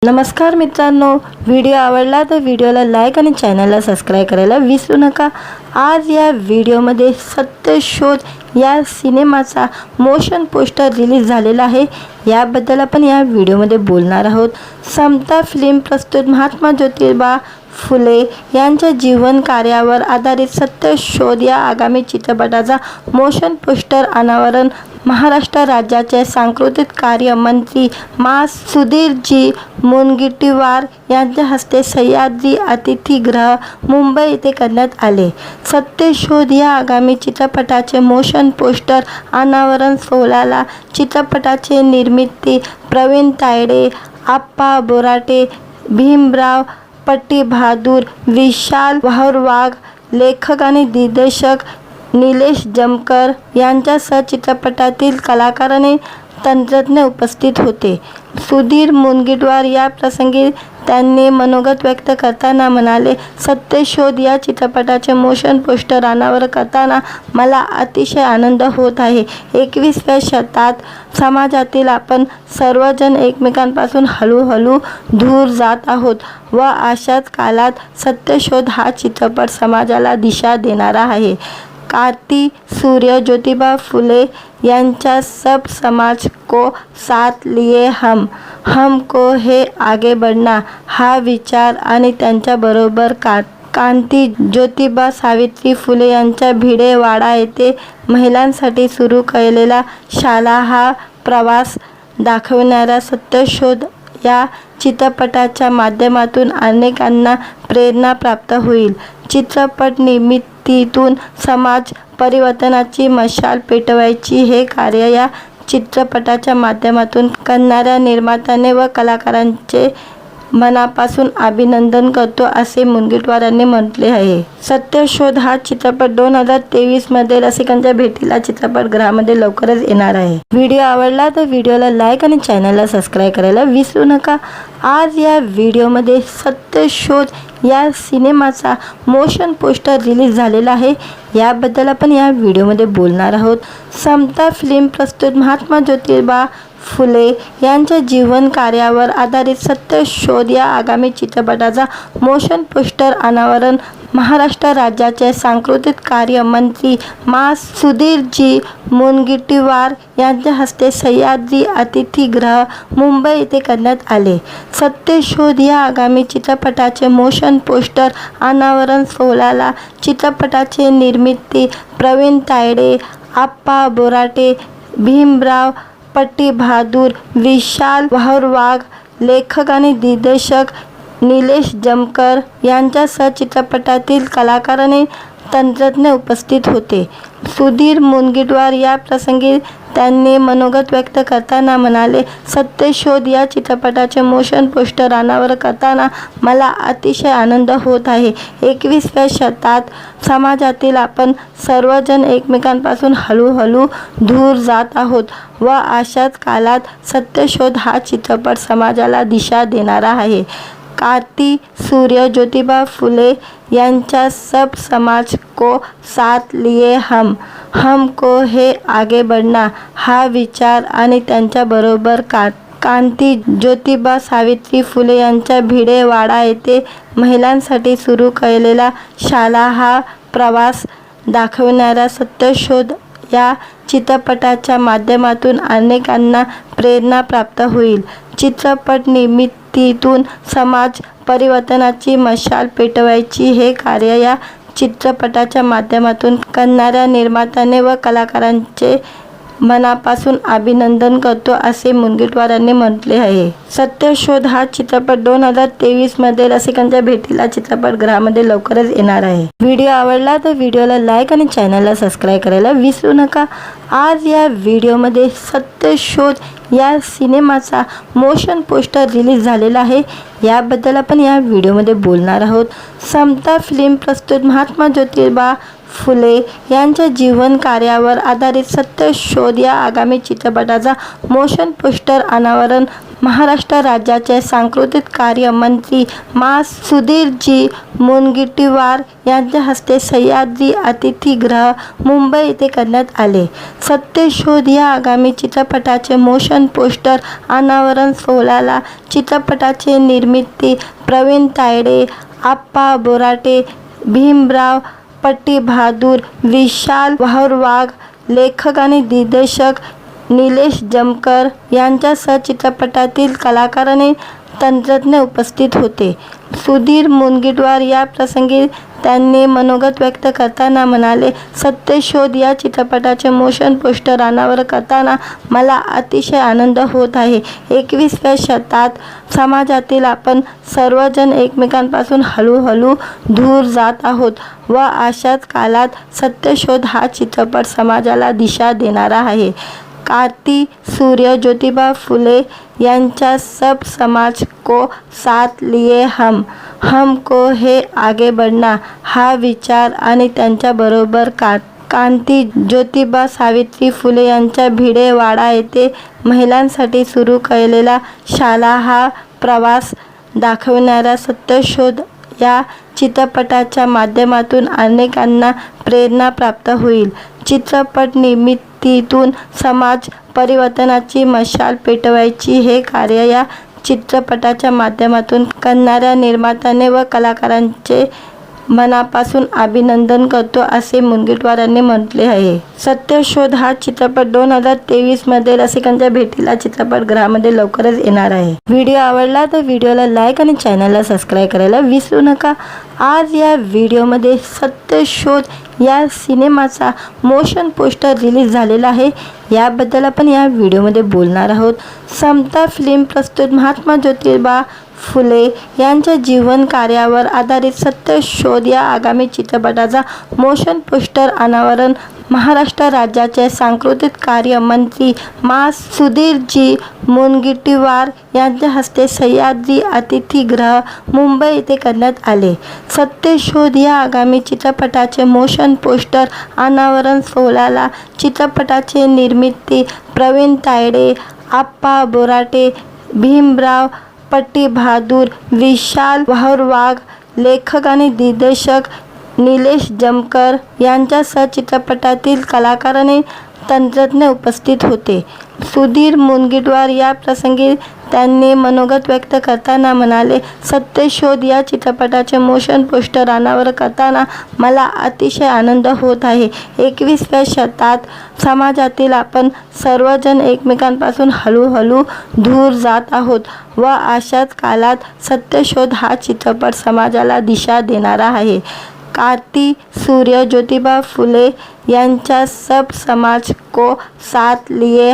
नमस्कार मित्रांनो, व्हिडिओ आवडला तर व्हिडिओला लाईक आणि चॅनलला सबस्क्राईब करायला विसरू नका। आज या व्हिडिओमध्ये सत्यशोध या सिनेमाचा मोशन पोस्टर रिलीज झालेला आहे। याबद्दल आपण या व्हिडिओमध्ये बोलणार आहोत। समता फिल्म प्रस्तुत महात्मा ज्योतिबा फुले यांच्या जीवन कार्यावर आधारित सत्यशोध या आगामी चित्रपटाचा मोशन पोस्टर अनावरण महाराष्ट्र राज्याचे सांस्कृतिक कार्य मंत्री मा. सुधीरजी मुनगंटीवार यांच्या हस्ते सह्याद्री अतिथीगृह मुंबई येथे करण्यात आले। सत्यशोध या आगामी चित्रपटाचे मोशन पोस्टर अनावरण सोहळ्याला चित्रपटाचे निर्माते प्रवीण तायडे, आप्पा बोराटे, भीमराव पट्टीबहादूर, विशाल वाघ, लेखक आणि दिग्दर्शक निलेश जमकर यांच्यासह चित्रपटातील कलाकार आणि तंत्रज्ञ उपस्थित होते। सुधीर मुनगंटीवार या प्रसंगी त्यांनी मनोगत व्यक्त करताना म्हणाले, सत्यशोध या चित्रपटाचे मोशन पोस्टर अनावरण करताना मला अतिशय आनंद होत आहे। 21व्या शतकात समाजातील आपण सर्वजण एकमेकांपासून हळूहळू दूर जात आहोत व अशाच काळात सत्यशोध हा चित्रपट समाजाला दिशा देणारा आहे। क्रांती सूर्य ज्योतिबा फुले यांच्या सब समाज को साथ लिए हमको है आगे बढ़ना हा विचार आणि त्यांच्याबरोबर क्रांती ज्योतिबा सावित्री फुले यांच्या भिडेवाडा येथे महिलांसाठी सुरू केलेला शाळा हा प्रवास दाखविणारा सत्यशोध या चित्रपटाच्या माध्यमातून अनेकांना प्रेरणा प्राप्त होईल। चित्रपट निर्मितीतून समाज परिवर्तनाची मशाल पेटवायची हे कार्य या चित्रपटाच्या माध्यमातून करणाऱ्या निर्मात्याने व कलाकारांचे मनापासून अभिनंदन करतो असे मुनगंटीवार यांनी म्हटले आहे। सत्यशोध हा चित्रपट 2023 मध्ये रसिकांच्या भेटीला चित्रपटगृहामध्ये लवकरच येणार आहे। व्हिडिओ आवडला तर व्हिडिओला लाईक आणि चॅनलला सबस्क्राईब करायला विसरू नका। आज या व्हिडिओमध्ये सत्यशोध या सिनेमाचा मोशन पोस्टर रिलीज झालेला आहे। याबद्दल आपण या व्हिडिओमध्ये बोलणार आहोत। समता फिल्म प्रस्तुत महात्मा ज्योतिबा फुले यांच्या जीवन कार्यावर आधारित सत्यशोध या आगामी चित्रपटाचा मोशन पोस्टर अनावरण महाराष्ट्र राज्याचे सांस्कृतिक कार्य मंत्री मा. सुधीरजी मुनगंटीवार यांच्या हस्ते सह्याद्री अतिथीगृह मुंबई येथे करण्यात आले। सत्यशोध या आगामी चित्रपटाचे मोशन पोस्टर अनावरण सोहळ्याला चित्रपटाचे निर्माते प्रवीण तायडे, आप्पा बोराटे, भीमराव पट्टीबहादूर, विशाल वाघ, लेखक आणि दिग्दर्शक निलेश जमकर यांच्यासह चित्रपटातील कलाकार आणि तंत्रज्ञ उपस्थित होते। सुधीर मुनगंटीवार या प्रसंगी त्यांनी मनोगत व्यक्त करताना म्हणाले, सत्यशोध या चित्रपटाचे मोशन पोस्टर अनावरण करताना मला अतिशय आनंद होत आहे। 21व्या शतकात समाजातील आपण सर्वजण एकमेकांपासून हळूहळू दूर जात आहोत व अशाच काळात सत्यशोध हा चित्रपट समाजाला दिशा देणारा आहे। क्रांती सूर्य ज्योतिबा फुले यांच्या सब समाज को साथ लिए हमको है आगे बढ़ना हा विचार आणि त्यांच्याबरोबर क्रांती ज्योतिबा सावित्री फुले यांच्या भिडेवाडा येथे महिलांसाठी सुरू केलेला शाळा हा प्रवास दाखविणारा सत्यशोध या चित्रपटाच्या माध्यमातून अनेकांना प्रेरणा प्राप्त होईल। चित्रपट निर्मितीतून समाज परिवर्तनाची मशाल पेटवायची हे कार्य या चित्रपटाच्या माध्यमातून करणाऱ्या निर्मात्याने व कलाकारांचे मनापासून अभिनंदन करतो असे मुनगंटीवार यांनी म्हटले आहे। सत्यशोध हा चित्रपट 2023 मध्ये रसिकांच्या भेटीला चित्रपटगृहामध्ये लवकरच येणार आहे। व्हिडिओ आवडला तर व्हिडिओला लाईक आणि चॅनलला सबस्क्राईब करायला विसरू नका। आज या व्हिडिओमध्ये सत्यशोध या सिनेमाचा मोशन पोस्टर रिलीज झालेला आहे। याबद्दल आपण या व्हिडिओमध्ये बोलणार आहोत। समता फिल्म प्रस्तुत महात्मा ज्योतिबा फुले यांच्या जीवन कार्यावर आधारित सत्यशोध या आगामी चित्रपटाचा मोशन पोस्टर अनावरण महाराष्ट्र राज्याचे सांस्कृतिक कार्य मंत्री मा. सुधीरजी मुनगंटीवार यांच्या हस्ते सह्याद्री अतिथीगृह मुंबई येथे करण्यात आले. सत्यशोध या आगामी चित्रपटाचे मोशन पोस्टर अनावरण सोहळ्याला चित्रपटाचे निर्मिती प्रवीण तायडे, आप्पा बोराटे, भीमराव पट्टीबहादूर, विशाल वाहुरवाघ, लेखक आणि दिग्दर्शक निलेश जमकर यांच्यासह चित्रपटातील कलाकार आणि तंत्रज्ञ उपस्थित होते. सुधीर मुनगंटीवार या प्रसंगी त्यांनी मनोगत व्यक्त करताना म्हणाले, सत्यशोध या चित्रपटाचे मोशन पोस्टर अनावरण करताना मला अतिशय आनंद होत आहे. 21व्या शतकात समाजातील आपण सर्वजण एकमेकांपासून हळूहळू दूर जात आहोत व अशाच काळात सत्यशोध हा चित्रपट समाजाला दिशा देणारा आहे. क्रांती सूर्य ज्योतिबा फुले यांच्या सब समाज को साथ लिए हमको है आगे बढ़ना हा विचार आणि त्यांच्याबरोबर क्रांती ज्योतिबा सावित्री फुले यांच्या भिडेवाडा येथे महिलांसाठी सुरू केलेला शाळा हा प्रवास दाखवणारा सत्यशोध या चित्रपटाच्या माध्यमातून अनेकांना प्रेरणा प्राप्त होईल. चित्रपट निर्मितीतून समाज परिवर्तनाची मशाल पेटवायची हे कार्य या चित्रपटाच्या माध्यमातून करणाऱ्या निर्मात्याने व कलाकारांचे मनापासून अभिनंदन करतो असे मुनगंटीवार यांनी म्हटले आहे. सत्यशोध हा चित्रपट 2023 मध्ये रसिकांच्या भेटीला चित्रपटगृहामध्ये लवकरच येणार आहे. व्हिडिओ आवडला तर व्हिडिओला लाईक आणि चॅनलला सबस्क्राईब करायला विसरू नका. आज या व्हिडिओमध्ये सत्यशोध या सिनेमाचा मोशन पोस्टर रिलीज झालेला आहे. याबद्दल आपण या व्हिडिओमध्ये बोलणार आहोत. समता फिल्म प्रस्तुत महात्मा ज्योतिबा फुले यांच्या जीवन कार्यावर आधारित सत्यशोध या आगामी चित्रपटाचा मोशन पोस्टर अनावरण महाराष्ट्र राज्याचे सांस्कृतिक कार्य मंत्री मा. सुधीरजी मुनगंटीवार यांच्या हस्ते सह्याद्री अतिथीगृह मुंबई येथे करण्यात आले. सत्यशोध या आगामी चित्रपटाचे मोशन पोस्टर अनावरण सोहळ्याला चित्रपटाचे निर्मिती प्रवीण तायडे, आप्पा बोराटे, भीमराव पट्टीबहादूर, विशाल वाहुरवाघ, लेखक आणि दिग्दर्शक निलेश जमकर यांच्यासह चित्रपटातील कलाकार आणि तंत्रज्ञ उपस्थित होते. सुधीर मुनगंटीवार या प्रसंगी त्यांनी मनोगत व्यक्त करताना म्हणाले, सत्यशोध या चित्रपटाचे मोशन पोस्टर अनावरण करताना मला अतिशय आनंद होत आहे. 21व्या शतकात समाजातील आपण सर्वजण एकमेकांपासून हळूहळू दूर जात आहोत व अशाच काळात सत्यशोध हा चित्रपट समाजाला दिशा देणारा आहे. क्रांती सूर्य ज्योतिबा फुले यांच्या सब समाज को साथ लिए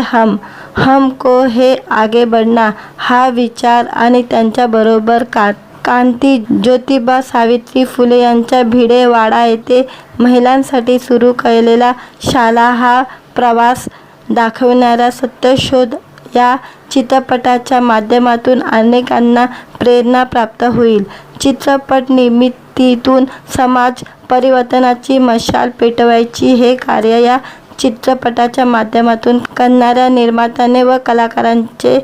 हमको है आगे बढ़ना हा विचार आणि त्यांच्याबरोबर क्रांती ज्योतिबा सावित्री फुले यांच्या भिडेवाडा येथे महिलांसाठी सुरू केलेला शाळा हा प्रवास दाखवणारा सत्यशोध या चित्रपटाच्या माध्यमातून अनेकांना प्रेरणा प्राप्त होईल. चित्रपट निर्मितीतून समाज परिवर्तनाची मशाल पेटवायची हे कार्य या चित्रपटाच्या माध्यमातून करणाऱ्या निर्मात्याने व कलाकारांचे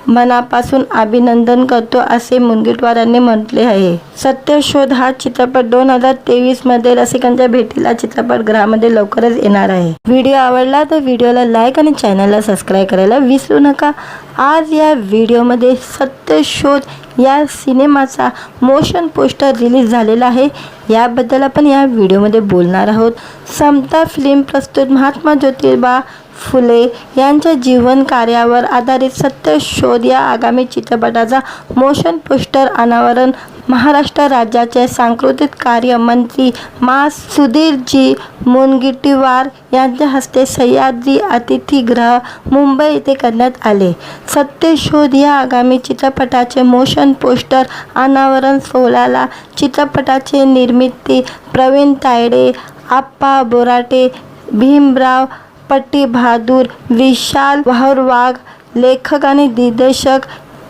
मनापासून अभिनंदन करतो असे मुनगंटीवार यांनी म्हटले आहे. सत्यशोध हा चित्रपट 2023 मध्ये रसिकांच्या भेटीला चित्रपटगृहामध्ये लवकरच येणार आहे. व्हिडिओ आवडला तर व्हिडिओला लाईक आणि चॅनलला सबस्क्राईब करायला विसरू नका. आज या व्हिडिओमध्ये सत्यशोध या सिनेमाचा मोशन पोस्टर रिलीज झालेला आहे. याबद्दल आपण या व्हिडिओमध्ये बोलणार आहोत. समता फिल्म प्रस्तुत महात्मा ज्योतिबा फुले यांच्या जीवन कार्यावर आधारित सत्यशोध या आगामी चित्रपटाचा मोशन पोस्टर अनावरण महाराष्ट्र राज्याचे सांस्कृतिक कार्य मंत्री मा. सुधीरजी मुनगंटीवार यांच्या हस्ते सह्याद्री अतिथीगृह मुंबई येथे करण्यात आले. सत्यशोध या आगामी चित्रपटाचे मोशन पोस्टर अनावरण सोहळ्याला चित्रपटाचे निर्मिती प्रवीण तायडे, आप्पा बोराटे, भीमराव पट्टीबहादूर, विशाल वाहुरवाघ, लेखक आणि दिग्दर्शक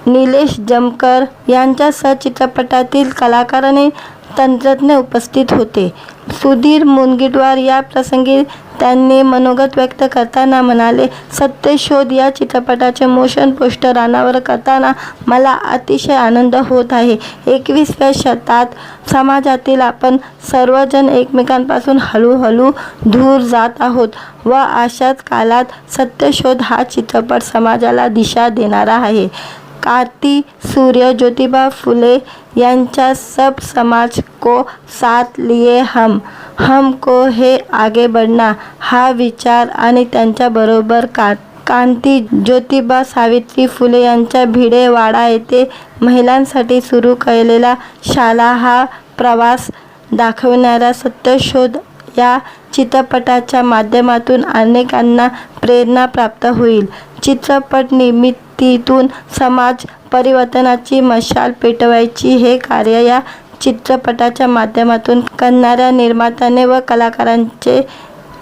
निलेश जमकर यांच्यासह चित्रपटातील कलाकार आणि तंत्रज्ञ उपस्थित होते. सुधीर मुनगंटीवार या प्रसंगी त्यांनी मनोगत व्यक्त करताना म्हणाले, सत्यशोध या चित्रपटाचे मोशन पोस्टर अनावर करताना मला अतिशय आनंद होत आहे. 21व्या शतकात समाजातील आपण सर्वजण एकमेकांपासून हळूहळू दूर जात आहोत व अशाच काळात सत्यशोध हा चित्रपट समाजाला दिशा देणारा आहे. क्रांती सूर्य ज्योतिबा फुले यांच्या सब समाज को साथ लिए हमको है आगे बढ़ना हा विचार आणि त्यांच्याबरोबर क्रांती ज्योतिबा सावित्री फुले यांच्या भिडेवाडा येथे महिलांसाठी सुरू केलेला शाळा हा प्रवास दाखवणारा सत्यशोध या चित्रपटाच्या माध्यमातून अनेकांना प्रेरणा प्राप्त होईल. चित्रपट निर्मितीतून समाज परिवर्तनाची मशाल पेटवायची हे कार्य या चित्रपटाच्या माध्यमातून करणाऱ्या निर्मात्याने व कलाकारांचे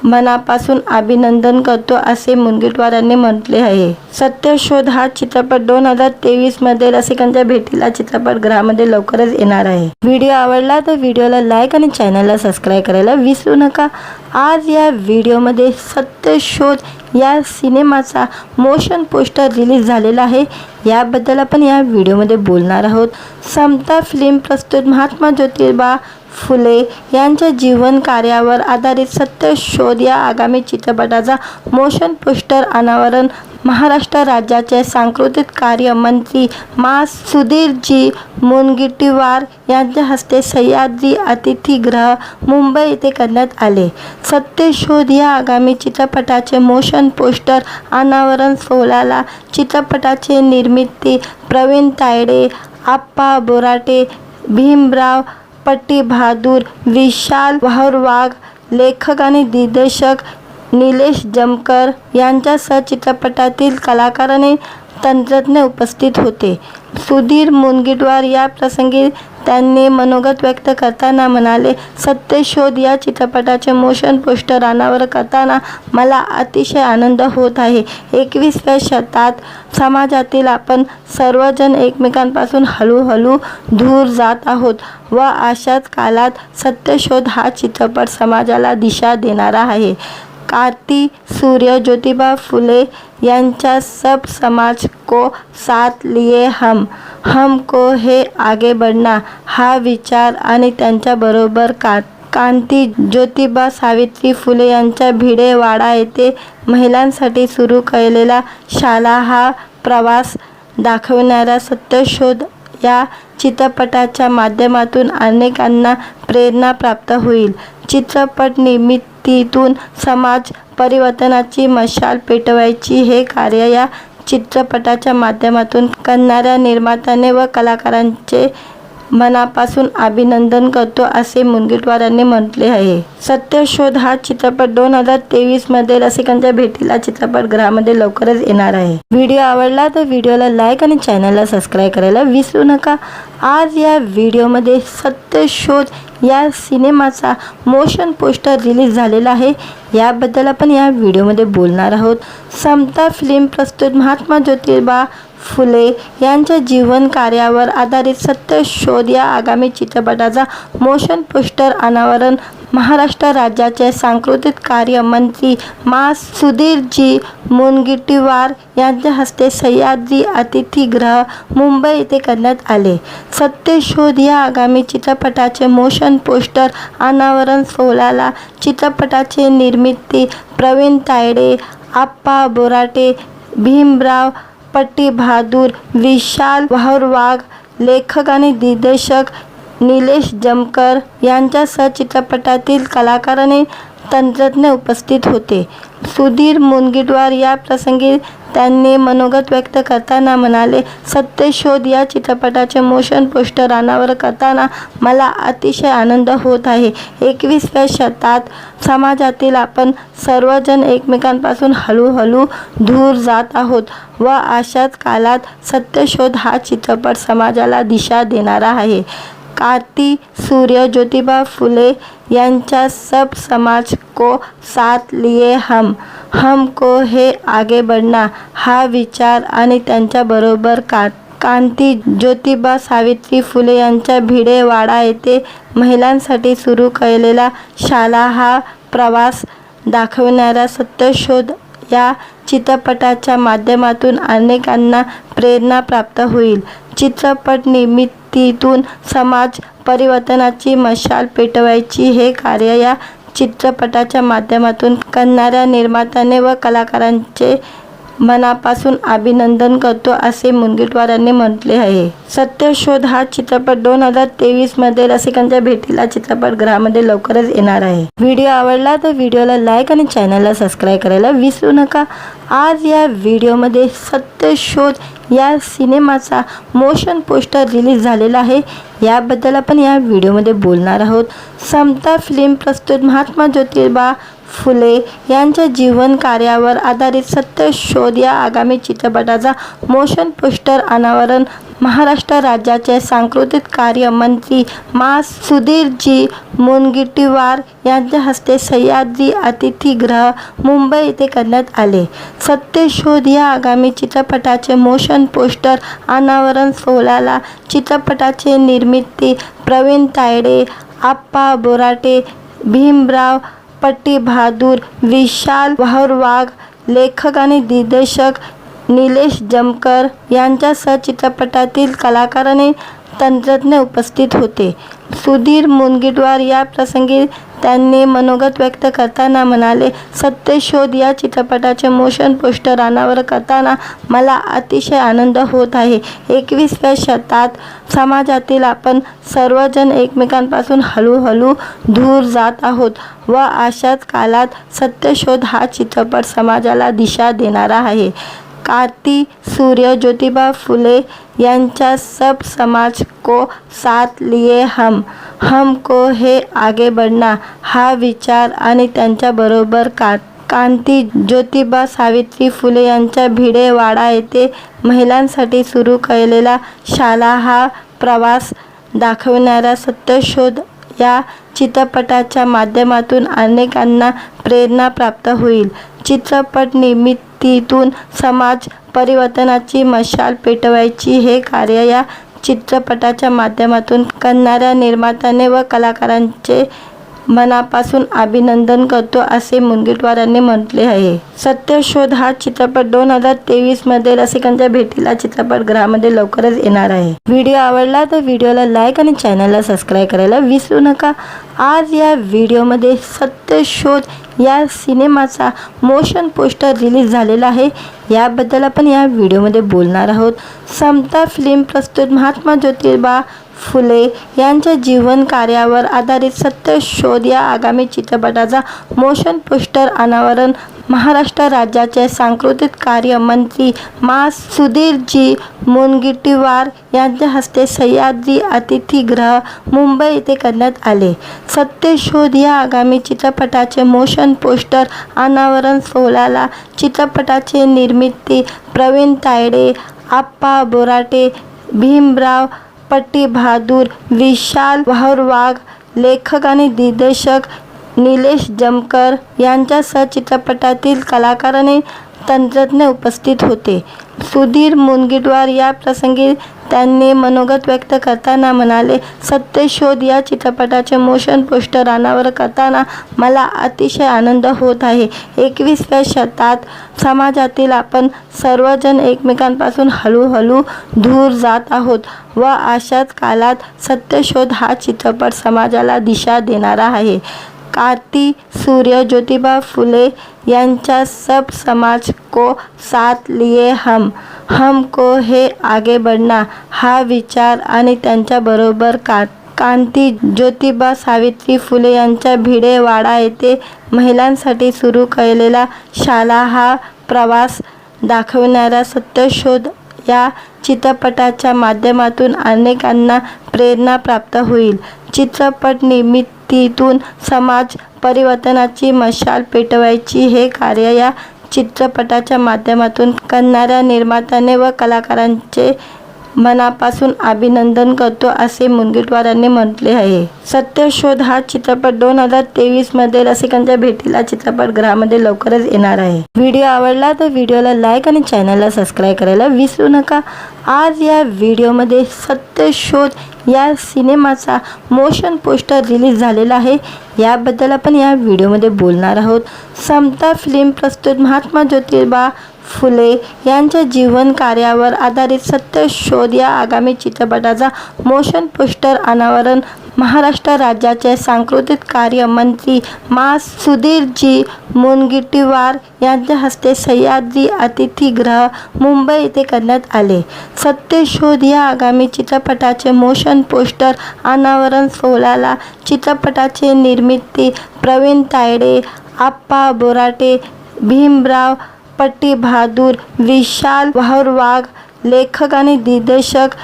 मनापासून अभिनंदन करतो असे मुनगंटीवार यांनी म्हटले आहे. सत्यशोध हा चित्रपट 2023 मध्ये रसिकांच्या भेटीला चित्रपटगृहामध्ये लवकरच येणार आहे. व्हिडिओ आवडला तर व्हिडिओला लाईक आणि चॅनलला सबस्क्राईब करायला विसरू नका. आज या व्हिडिओमध्ये सत्यशोध या सिनेमाचा मोशन पोस्टर रिलीज झालेला आहे. याबद्दल आपण या व्हिडिओमध्ये बोलणार आहोत. समता फिल्म प्रस्तुत महात्मा ज्योतिबा फुले यांच्या जीवन कार्यावर आधारित सत्यशोध या आगामी चित्रपटाचा मोशन पोस्टर अनावरण महाराष्ट्र राज्याचे सांस्कृतिक कार्य मंत्री मा. सुधीरजी मुनगंटीवार यांच्या हस्ते सह्याद्री अतिथीगृह मुंबई येथे करण्यात आले. सत्यशोध या आगामी चित्रपटाचे मोशन पोस्टर अनावरण सोहळ्याला चित्रपटाचे निर्मिती प्रवीण तायडे, आप्पा बोराटे, भीमराव पट्टीबहादूर, विशाल वाहरवाघ, लेखक आणि दिग्दर्शक निलेश जमकर यांच्यासह चित्रपटातील कलाकार आणि तंत्रज्ञ उपस्थित होते. सुधीर मुनगंटीवार या प्रसंगी त्यांनी मनोगत व्यक्त करताना म्हणाले, सत्यशोध या चित्रपटाचे मोशन पोस्टर अनावर करताना मला अतिशय आनंद होत आहे. 21व्या शतकात समाजातील आपण सर्वजण एकमेकांपासून हळूहळू दूर जात आहोत व अशाच काळात सत्यशोध हा चित्रपट समाजाला दिशा देणारा आहे. क्रांती सूर्य ज्योतिबा फुले यांच्या सब समाज को साथ लिए हमको है आगे बढ़ना हा विचार आणि त्यांच्याबरोबर क्रांती ज्योतिबा सावित्री फुले यांच्या भिडेवाडा येथे महिलांसाठी सुरू केलेला शाळा हा प्रवास दाखवणारा सत्यशोध या चित्रपटाच्या माध्यमातून अनेकांना प्रेरणा प्राप्त होईल. चित्रपट निर्मितीतून समाज परिवर्तनाची मशाल पेटवायची हे कार्य या चित्रपटाच्या माध्यमातून करणाऱ्या निर्मात्याने व कलाकारांचे मनापासून अभिनंदन करतो असे मुनगंटीवार यांनी म्हटले आहे. सत्यशोध हा चित्रपट 2023 मध्ये रसिकांच्या भेटीला चित्रपटगृहामध्ये लवकरच येणार आहे. व्हिडिओ आवडला तर व्हिडिओला लाईक आणि चॅनलला सबस्क्राईब करायला विसरू नका. आज या व्हिडिओमध्ये सत्यशोध या सिनेमाचा मोशन पोस्टर रिलीज झालेला आहे. याबद्दल आपण या व्हिडिओमध्ये बोलणार आहोत. समता फिल्म प्रस्तुत महात्मा ज्योतिबा फुले यांच्या जीवन कार्यावर आधारित सत्यशोध या आगामी चित्रपटाचा मोशन पोस्टर अनावरण महाराष्ट्र राज्याचे सांस्कृतिक कार्य मंत्री मा. सुधीरजी मुनगंटीवार यांच्या हस्ते सह्याद्री अतिथीगृह मुंबई येथे करण्यात आले. सत्यशोध या आगामी चित्रपटाचे मोशन पोस्टर अनावरण सोहळ्याला चित्रपटाचे निर्मिती प्रवीण तायडे, आप्पा बोराटे, भीमराव पट्टीबहादूर, विशाल वाहरवाघ, लेखक आणि दिग्दर्शक निलेश जमकर यांच्यासह चित्रपटातील कलाकार आणि तंत्रज्ञ उपस्थित होते. सुधीर मुनगंटीवार या प्रसंगी त्यांनी मनोगत व्यक्त करताना म्हणाले, सत्यशोध या चित्रपटाचे मोशन पोस्टर अनावर करताना मला अतिशय आनंद होत आहे. 21व्या शतकात समाजातील आपण सर्वजण एकमेकांपासून हळूहळू दूर जात आहोत व अशाच काळात सत्यशोध हा चित्रपट समाजाला दिशा देणारा आहे. क्रांती सूर्य ज्योतिबा फुले यांच्या सब समाज को साथ लिए हमको है आगे बढ़ना हा विचार आणि त्यांच्याबरोबर क्रांती ज्योतिबा सावित्री फुले यांच्या भिडेवाडा येथे महिलांसाठी सुरू केलेला शाला हा प्रवास दाखवणारा सत्यशोध या चित्रपटाच्या माध्यमातून अनेकांना प्रेरणा प्राप्त होईल. चित्रपट निर्मितीतून समाज परिवर्तनाची मशाल पेटवायची हे कार्य या चित्रपटाच्या माध्यमातून करणाऱ्या निर्मात्याने व कलाकारांचे मनापासून अभिनंदन करतो असे मुनगंटीवारांनी म्हटले आहे. सत्यशोध हा चित्रपट 2023 मध्ये रसिकांच्या भेटीला चित्रपटगृहामध्ये लवकरच येणार आहे. व्हिडिओ आवडला तर व्हिडिओला लाईक आणि चॅनलला सबस्क्राईब करायला विसरू नका. आज या व्हिडिओमध्ये सत्यशोध या सिनेमाचा मोशन पोस्टर रिलीज झालेला आहे. याबद्दल आपण या व्हिडिओमध्ये बोलणार आहोत. समता फिल्म प्रस्तुत महात्मा ज्योतिबा फुले यांच्या जीवन कार्यावर आधारित सत्यशोध या आगामी चित्रपटाचा मोशन पोस्टर अनावरण महाराष्ट्र राज्याचे सांस्कृतिक कार्य मंत्री मा. सुधीरजी मुनगंटीवार यांच्या हस्ते सह्याद्री अतिथीगृह मुंबई येथे करण्यात आले. सत्यशोध या आगामी चित्रपटाचे मोशन पोस्टर अनावरण सोहळ्याला चित्रपटाचे निर्मिती प्रवीण तायडे, आप्पा बोराटे, भीमराव पट्टीबहादूर, विशाल वाहरवाघ, लेखक आणि दिग्दर्शक निलेश जमकर यांच्यासह चित्रपटातील कलाकार आणि तंत्रज्ञ उपस्थित होते. सुधीर मुनगंटीवार या प्रसंगी त्यांनी मनोगत व्यक्त करताना म्हणाले, सत्यशोध या चित्रपटाचे मोशन पोस्टर अनावरण करताना मला अतिशय आनंद होत आहे. 21व्या शतकात समाजातील आपण सर्वजण एकमेकांपासून हळूहळू दूर जात आहोत व अशाच काळात सत्यशोध हा चित्रपट समाजाला दिशा देणारा आहे. क्रांती सूर्य ज्योतिबा फुले यांच्या सब समाज को साथ लिए हमको हे आगे बढ़ना हा विचार आणि त्यांच्याबरोबर क्रांती ज्योतिबा सावित्री फुले यांच्या भिडेवाडा येथे महिलांसाठी सुरू केलेला शाला हा प्रवास दाखवणारा सत्यशोध या चित्रपटाच्या माध्यमातून अनेकांना प्रेरणा प्राप्त होईल. चित्रपट निर्मितीतून समाज परिवर्तनाची मशाल पेटवायची हे कार्य या चित्रपटाच्या माध्यमातून करणाऱ्या निर्मात्याने व कलाकारांचे मनापासून अभिनंदन करतो असे मुनगंटीवारांनी म्हटले आहे. सत्यशोध हा चित्रपट 2023 मध्ये रसिकांच्या भेटीला चित्रपटगृहामध्ये लवकरच येणार आहे. व्हिडिओ आवडला तर व्हिडिओला लाईक आणि चॅनलला सबस्क्राईब करायला विसरू नका. आज या व्हिडिओमध्ये सत्यशोध या सिनेमाचा मोशन पोस्टर रिलीज झालेला आहे. याबद्दल आपण या व्हिडिओमध्ये बोलणार आहोत. समता फिल्म प्रस्तुत महात्मा ज्योतिबा फुले यांच्या जीवन कार्यावर आधारित सत्यशोध या आगामी चित्रपटाचा मोशन पोस्टर अनावरण महाराष्ट्र राज्याचे सांस्कृतिक कार्य मंत्री मा. सुधीरजी मुनगंटीवार यांच्या हस्ते सह्याद्री अतिथीगृह मुंबई येथे करण्यात आले. सत्यशोध या आगामी चित्रपटाचे मोशन पोस्टर अनावरण सोहळ्याला चित्रपटाचे निर्मिती प्रवीण तायडे, आप्पा बोराटे, भीमराव पट्टीबहादूर, विशाल वाहरवाघ, लेखक आणि दिग्दर्शक निलेश जमकर यांच्यासह चित्रपटातील कलाकार आणि तंत्रज्ञ उपस्थित होते. सुधीर मुनगंटीवार या प्रसंगी त्यांनी मनोगत व्यक्त करताना म्हणाले, सत्यशोध या चित्रपटाचे मोशन पोस्टर अनावरण करताना मला अतिशय आनंद होत आहे. 21व्या शतकात समाजातील आपण सर्वजण एकमेकांपासून हळूहळू दूर जात आहोत व अशाच काळात सत्यशोध हा चित्रपट समाजाला दिशा देणारा आहे. क्रांती सूर्य ज्योतिबा फुले यांच्या सब समाज को साथ लिए हमको हे आगे बढ़ना हा विचार आणि त्यांच्याबरोबर क्रांती ज्योतिबा सावित्री फुले यांच्या भिडेवाडा येथे महिलांसाठी सुरू केलेला शाला हा प्रवास दाखवणारा सत्यशोध या चित्रपटाच्या माध्यमातून अनेकांना प्रेरणा प्राप्त होईल. चित्रपट निर्मितीतून समाज परिवर्तनाची मशाल पेटवायची हे कार्य या चित्रपटाच्या माध्यमातून करणाऱ्या निर्मात्याने व कलाकारांचे मनापासून अभिनंदन करतो असे मुनगंटीवारांनी म्हटले आहे. सत्यशोध हा चित्रपट 2023 मध्ये रसिकांच्या भेटीला चित्रपटगृहामध्ये लवकरच येणार आहे. व्हिडिओ आवडला तर व्हिडिओला लाईक आणि चॅनलला सबस्क्राईब करायला विसरू नका. आज या व्हिडिओमध्ये सत्यशोध या सिनेमाचा मोशन पोस्टर रिलीज झालेला आहे. याबद्दल आपण या व्हिडिओमध्ये बोलणार आहोत. समता फिल्म प्रस्तुत महात्मा ज्योतिबा फुले यांच्या जीवन कार्यावर आधारित सत्यशोध या आगामी चित्रपटाचा मोशन पोस्टर अनावरण महाराष्ट्र राज्याचे सांस्कृतिक कार्य मंत्री मा. सुधीरजी मुनगंटीवार यांच्या हस्ते सह्याद्री अतिथीगृह मुंबई येथे करण्यात आले. सत्यशोध या आगामी चित्रपटाचे मोशन पोस्टर अनावरण सोहळ्याला चित्रपटाचे निर्मिती प्रवीण तायडे, आप्पा बोराटे, भीमराव पट्टीबहादूर, विशाल वाहुरवाग, लेखक आणि दिग्दर्शक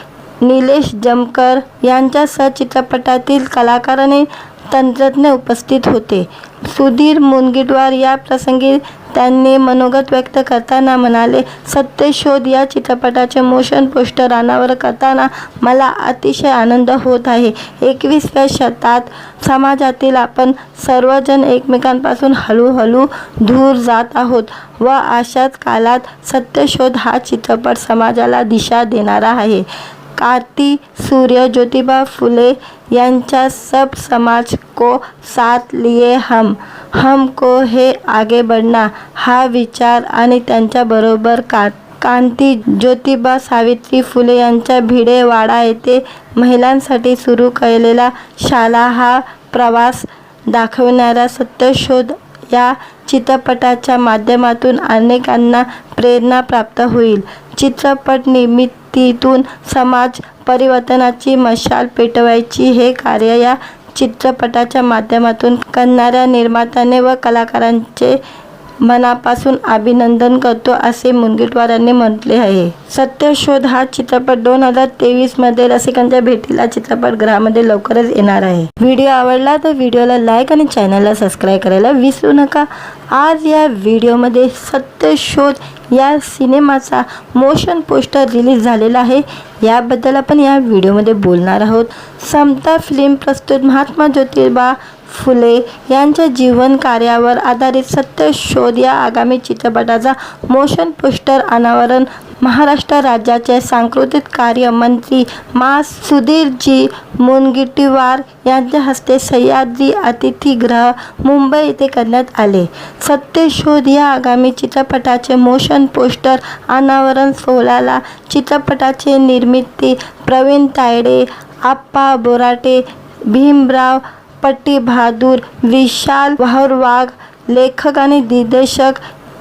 निलेश जमकर यांच्यासह चित्रपटातील कलाकार आणि तंत्रज्ञ उपस्थित होते. सुधीर मुनगंटीवार या प्रसंगी त्यांनी मनोगत व्यक्त करताना म्हणाले, सत्यशोध या चित्रपटाचे मोशन पोस्टर अनावरण करताना मला अतिशय आनंद होत आहे. 21व्या शतकात समाजातील आपण सर्वजण एकमेकांपासून हळूहळू दूर जात आहोत व अशाच काळात सत्यशोध हा चित्रपट समाजाला दिशा देणारा आहे. क्रांति सूर्य ज्योतिबा फुले यांच्या सब समाज को साथ लिए हमको है आगे बढ़ना हा विचार आणि त्यांच्याबरोबर क्रांती ज्योतिबा सावित्री फुले यांच्या भिडेवाडा येथे महिलांसाठी सुरू केलेला शाळा हा प्रवास दाखवणारा सत्यशोध या चित्रपटाच्या माध्यमातून अनेकांना प्रेरणा प्राप्त होईल. चित्रपट निर्मितीतून समाज परिवर्तनाची मशाल पेटवायची हे कार्य या चित्रपटाच्या माध्यमातून करणाऱ्या निर्मात्याने व कलाकारांचे मनापासून अभिनंदन करतो असे मुनगंटीवारांनी म्हटले आहे. सत्यशोध हा चित्रपट 2023 मध्ये रसिकांच्या भेटीला चित्रपटगृहामध्ये लवकरच येणार आहे. व्हिडिओ आवडला तर व्हिडिओला लाईक आणि चॅनलला सबस्क्राईब करायला विसरू नका. आज या व्हिडिओमध्ये सत्यशोध या सिनेमाचा मोशन पोस्टर रिलीज झालेला आहे. याबद्दल आपण या व्हिडिओमध्ये बोलणार आहोत. समता फिल्म प्रस्तुत महात्मा ज्योतिबा फुले यांच्या जीवन कार्यावर आधारित सत्यशोध या आगामी चित्रपटाचा मोशन पोस्टर अनावरण महाराष्ट्र राज्याचे सांस्कृतिक कार्य मंत्री मा. सुधीरजी मुनगंटीवार यांच्या हस्ते सह्याद्री अतिथीगृह मुंबई येथे करण्यात आले. सत्यशोध या आगामी चित्रपटाचे मोशन पोस्टर अनावरण सोहळ्याला चित्रपटाचे निर्मिती प्रवीण तायडे, आप्पा बोराटे, भीमराव पट्टीबहादूर, विशाल वाहुरवाग, लेखक आणि दिग्दर्शक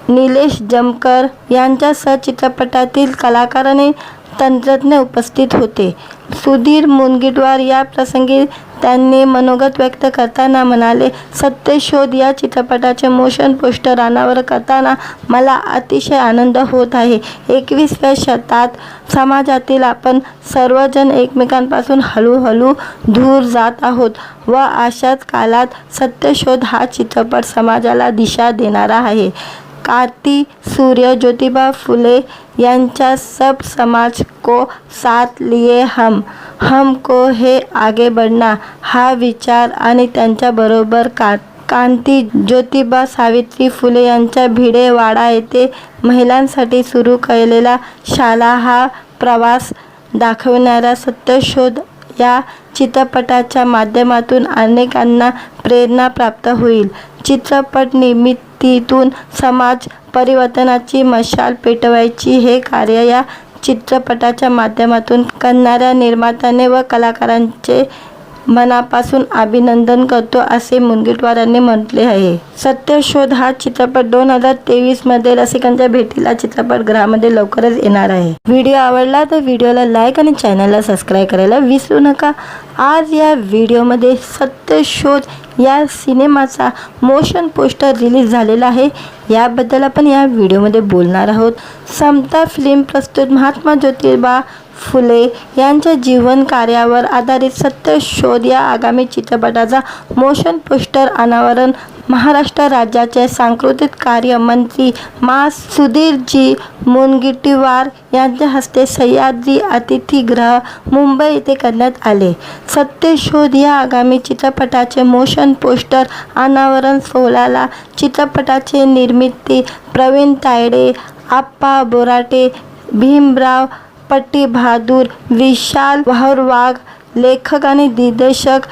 निलेश जमकर यांच्यासह चित्रपटातील कलाकार आणि तंत्रज्ञ उपस्थित होते. सुधीर मुनगंटीवार या प्रसंगी त्यांनी मनोगत व्यक्त करताना म्हणाले, सत्यशोध या चित्रपटाचे मोशन पोस्टर अनावरण करताना मला अतिशय आनंद होत आहे. 21व्या शतकात समाजातील आपण सर्वजण एकमेकांपासून हळूहळू दूर जात आहोत व अशाच काळात सत्यशोध हा चित्रपट समाजाला दिशा देणारा आहे. क्रांति सूर्य ज्योतिबा फुले यांच्या सब समाज को साथ लिए हमको है आगे बढ़ना हा विचार आणि त्यांच्याबरोबर क्रांती ज्योतिबा सावित्री फुले यांच्या भिडेवाडा येथे महिलांसाठी सुरू केलेला शाळा हा प्रवास दाखवणारा सत्यशोध या चित्रपटाच्या माध्यमातून अनेकांना प्रेरणा प्राप्त होईल. चित्रपट निर्मितीतून समाज परिवर्तनाची मशाल पेटवायची हे कार्य या चित्रपटाच्या माध्यमातून करणाऱ्या निर्मात्याने व कलाकारांचे मनापासून अभिनंदन करतो असे मुनगंटीवारांनी म्हटले आहे. सत्यशोध हा चित्रपट 2023 मध्ये रसिकांच्या भेटीला चित्रपटगृहामध्ये लवकरच येणार आहे. व्हिडिओ आवडला तर व्हिडिओला लाईक आणि चॅनलला सबस्क्राईब करायला विसरू नका. आज या व्हिडिओमध्ये सत्यशोध या सिनेमाचा मोशन पोस्टर रिलीज झालेला आहे. याबद्दल आपण या व्हिडिओमध्ये बोलणार आहोत. समता फिल्म प्रस्तुत महात्मा ज्योतिबा फुले यांच्या जीवन कार्यावर आधारित सत्य शोध या आगामी चित्रपटाचा मोशन पोस्टर अनावरण महाराष्ट्र राज्याचे सांस्कृतिक कार्य मंत्री मा. सुधीरजी मुनगंटीवार यांच्या हस्ते सह्याद्री अतिथीगृह मुंबई येथे करण्यात आले. सत्य शोध या आगामी चित्रपटाचे मोशन पोस्टर अनावरण सोहळ्याला चित्रपटाचे निर्मिती प्रवीण तायडे, आप्पा बोराटे, भीमराव पट्टीबहादूर, विशाल वाघ, लेखक आणि दिग्दर्शक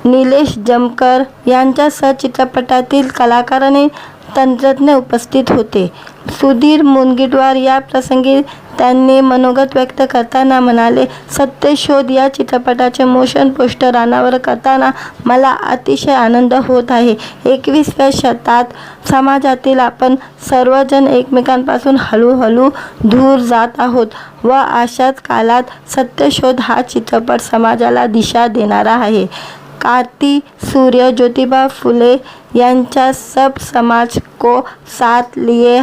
निलेश जमकर यांच्यासह चित्रपटातील कलाकार आणि तंत्रज्ञ उपस्थित होते. सुधीर मुनगंटीवार या प्रसंगी त्यांनी मनोगत व्यक्त करताना म्हणाले, सत्य शोध या चित्रपटाचे मोशन पोस्टर अनावरण करताना मला अतिशय आनंद होत आहे. 21व्या शतकात समाजातील आपण सर्वजण एकमेकांपासून हळूहळू दूर जात आहोत व अशाच काळात सत्य शोध हा चित्रपट समाजाला दिशा देणारा आहे. क्रांती सूर्य ज्योतिबा फुले यांच्या सब समाज को साथ लिए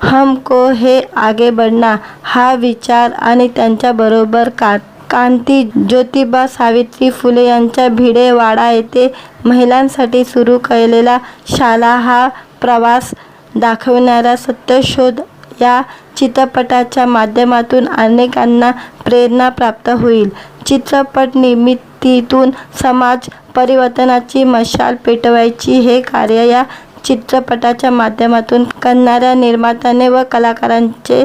हमको है आगे बढ़ना हा विचार आणि त्यांच्याबरोबर क्रांती ज्योतिबा सावित्री फुले यांच्या भिडेवाडा येथे महिलांसाठी सुरू केलेला शाळा हा प्रवास दाखविणारा सत्य शोध या चित्रपटाच्या माध्यमातून अनेकांना प्रेरणा प्राप्त होईल. चित्रपट निर्मितीतून समाज परिवर्तनाची मशाल पेटवायची हे कार्य या चित्रपटाच्या माध्यमातून करणाऱ्या निर्मात्याने व कलाकारांचे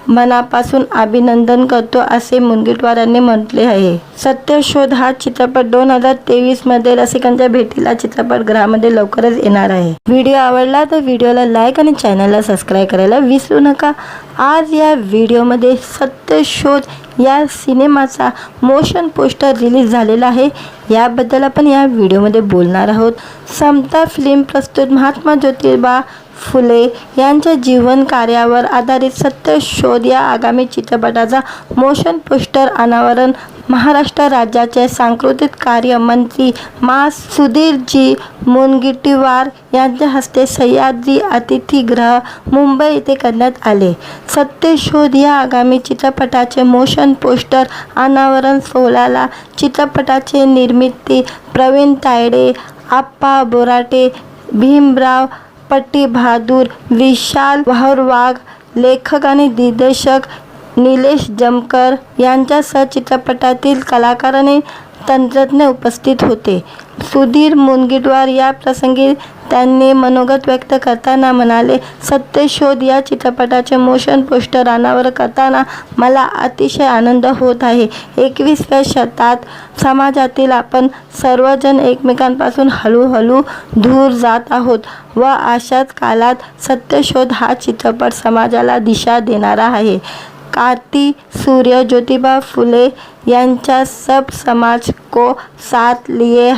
मनापासून अभिनंदन करतो असे मुनगंटीवार यांनी म्हटले आहे. सत्य शोध हा चित्रपट 2023 मध्ये रसिकांच्या भेटीला चित्रपटगृहामध्ये लवकरच येणार आहे. व्हिडिओ आवडला तर व्हिडिओला लाईक आणि चॅनलला सबस्क्राईब करायला विसरू नका. आज या व्हिडिओमध्ये सत्य शोध या सिनेमाचा मोशन पोस्टर रिलीज झालेला आहे. याबद्दल आपण या व्हिडिओमध्ये बोलणार आहोत. समता फिल्म प्रस्तुत महात्मा ज्योतिबा फुले यांच्या जीवन कार्यावर आधारित सत्य शोध या आगामी चित्रपटाचा मोशन पोस्टर अनावरण महाराष्ट्र राज्याचे सांस्कृतिक कार्य मंत्री मा. सुधीरजी मुनगंटीवार यांच्या हस्ते सह्याद्री अतिथीगृह मुंबई येथे करण्यात आले. सत्य शोध या आगामी चित्रपटाचे मोशन पोस्टर अनावरण सोहळ्याला चित्रपटाचे निर्मिती प्रवीण तायडे, आप्पा बोराटे, भीमराव पट्टीबहादूर, विशाल वाघ, लेखक आणि दिग्दर्शक निलेश जमकर यांच्यासह चित्रपटातील कलाकार आणि तंत्रज्ञ उपस्थित होते. सुधीर मुनगंटीवार या प्रसंगी त्यांनी मनोगत व्यक्त करताना म्हणाले, सत्य शोध या चित्रपटाचे मोशन पोस्टर अनावरण करताना मला अतिशय आनंद होत आहे. 21व्या शतकात समाजातील आपण सर्वजण एकमेकांपासून हळूहळू दूर जात आहोत व अशाच काळात सत्य शोध हा चित्रपट समाजाला दिशा देणारा आहे. क्रांती सूर्य ज्योतिबा फुले यांच्या सब समाज को साथ लिए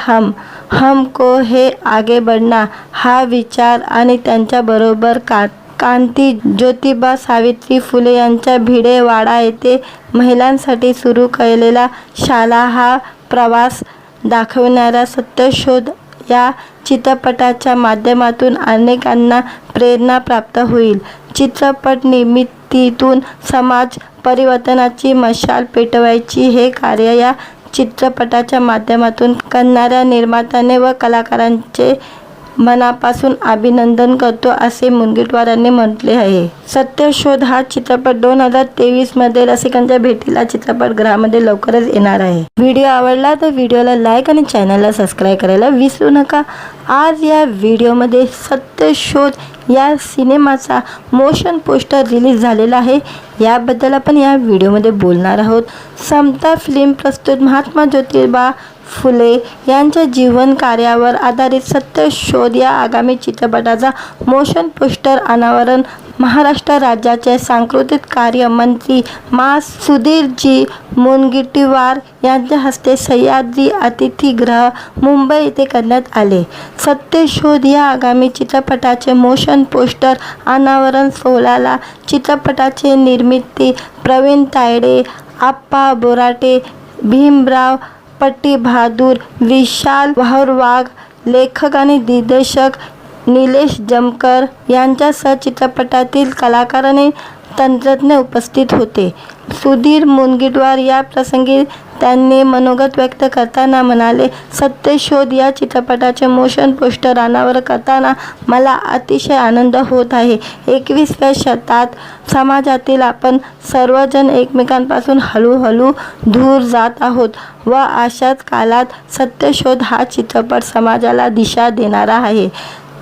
हमको है आगे बढ़ना हा विचार आणि त्यांच्याबरोबर क्रांती ज्योतिबा सावित्री फुले यांच्या भिडेवाडा येथे महिलांसाठी सुरू केलेला शाळा हा प्रवास दाखविणारा सत्य शोध या चित्रपटाच्या माध्यमातून अनेकांना प्रेरणा प्राप्त होईल. चित्रपट निर्मितीतून समाज परिवर्तनाची मशाल पेटवायची हे कार्य या चित्रपटाच्या माध्यमातून करणाऱ्या निर्मात्याने व कलाकारांचे मनापासून अभिनंदन करतो असे मुनगंटीवार यांनी म्हटले आहे. सत्य शोध हा चित्रपट 2023 मध्ये रसिकांच्या भेटीला चित्रपटगृहामध्ये लवकरच येणार आहे. व्हिडिओ आवडला तर व्हिडिओला लाईक आणि चॅनलला सबस्क्राईब करायला विसरू नका. आज या व्हिडिओमध्ये सत्य शोध या सिनेमाचा मोशन पोस्टर रिलीज झालेला आहे. याबद्दल आपण या व्हिडिओमध्ये बोलणार आहोत. समता फिल्म प्रस्तुत महात्मा ज्योतिबा फुले यांच्या जीवन कार्यावर आधारित सत्य शोध या आगामी चित्रपटाचा मोशन पोस्टर अनावरण महाराष्ट्र राज्याचे सांस्कृतिक कार्य मंत्री मा. सुधीरजी मुनगंटीवार यांच्या हस्ते सह्याद्री अतिथीगृह मुंबई येथे करण्यात आले. सत्य शोध या आगामी चित्रपटाचे मोशन पोस्टर अनावरण सोहळ्याला चित्रपटाचे निर्मिती प्रवीण तायडे, आप्पा बोराटे, भीमराव पट्टीबहादूर, विशाल वाघ, लेखक आणि दिग्दर्शक निलेश जमकर यांच्यासह चित्रपटातील कलाकार आणि तंत्रज्ञ उपस्थित होते. सुधीर मुनगंटीवार या प्रसंगी त्यांनी मनोगत व्यक्त करताना म्हणाले, सत्यशोध या चित्रपटाचे मोशन पोस्टर अनावर करताना मला अतिशय आनंद होत आहे. 21व्या शतकात समाजातील आपण सर्वजण एकमेकांपासून हळूहळू दूर जात आहोत व अशाच काळात सत्यशोध हा चित्रपट समाजाला दिशा देणारा आहे.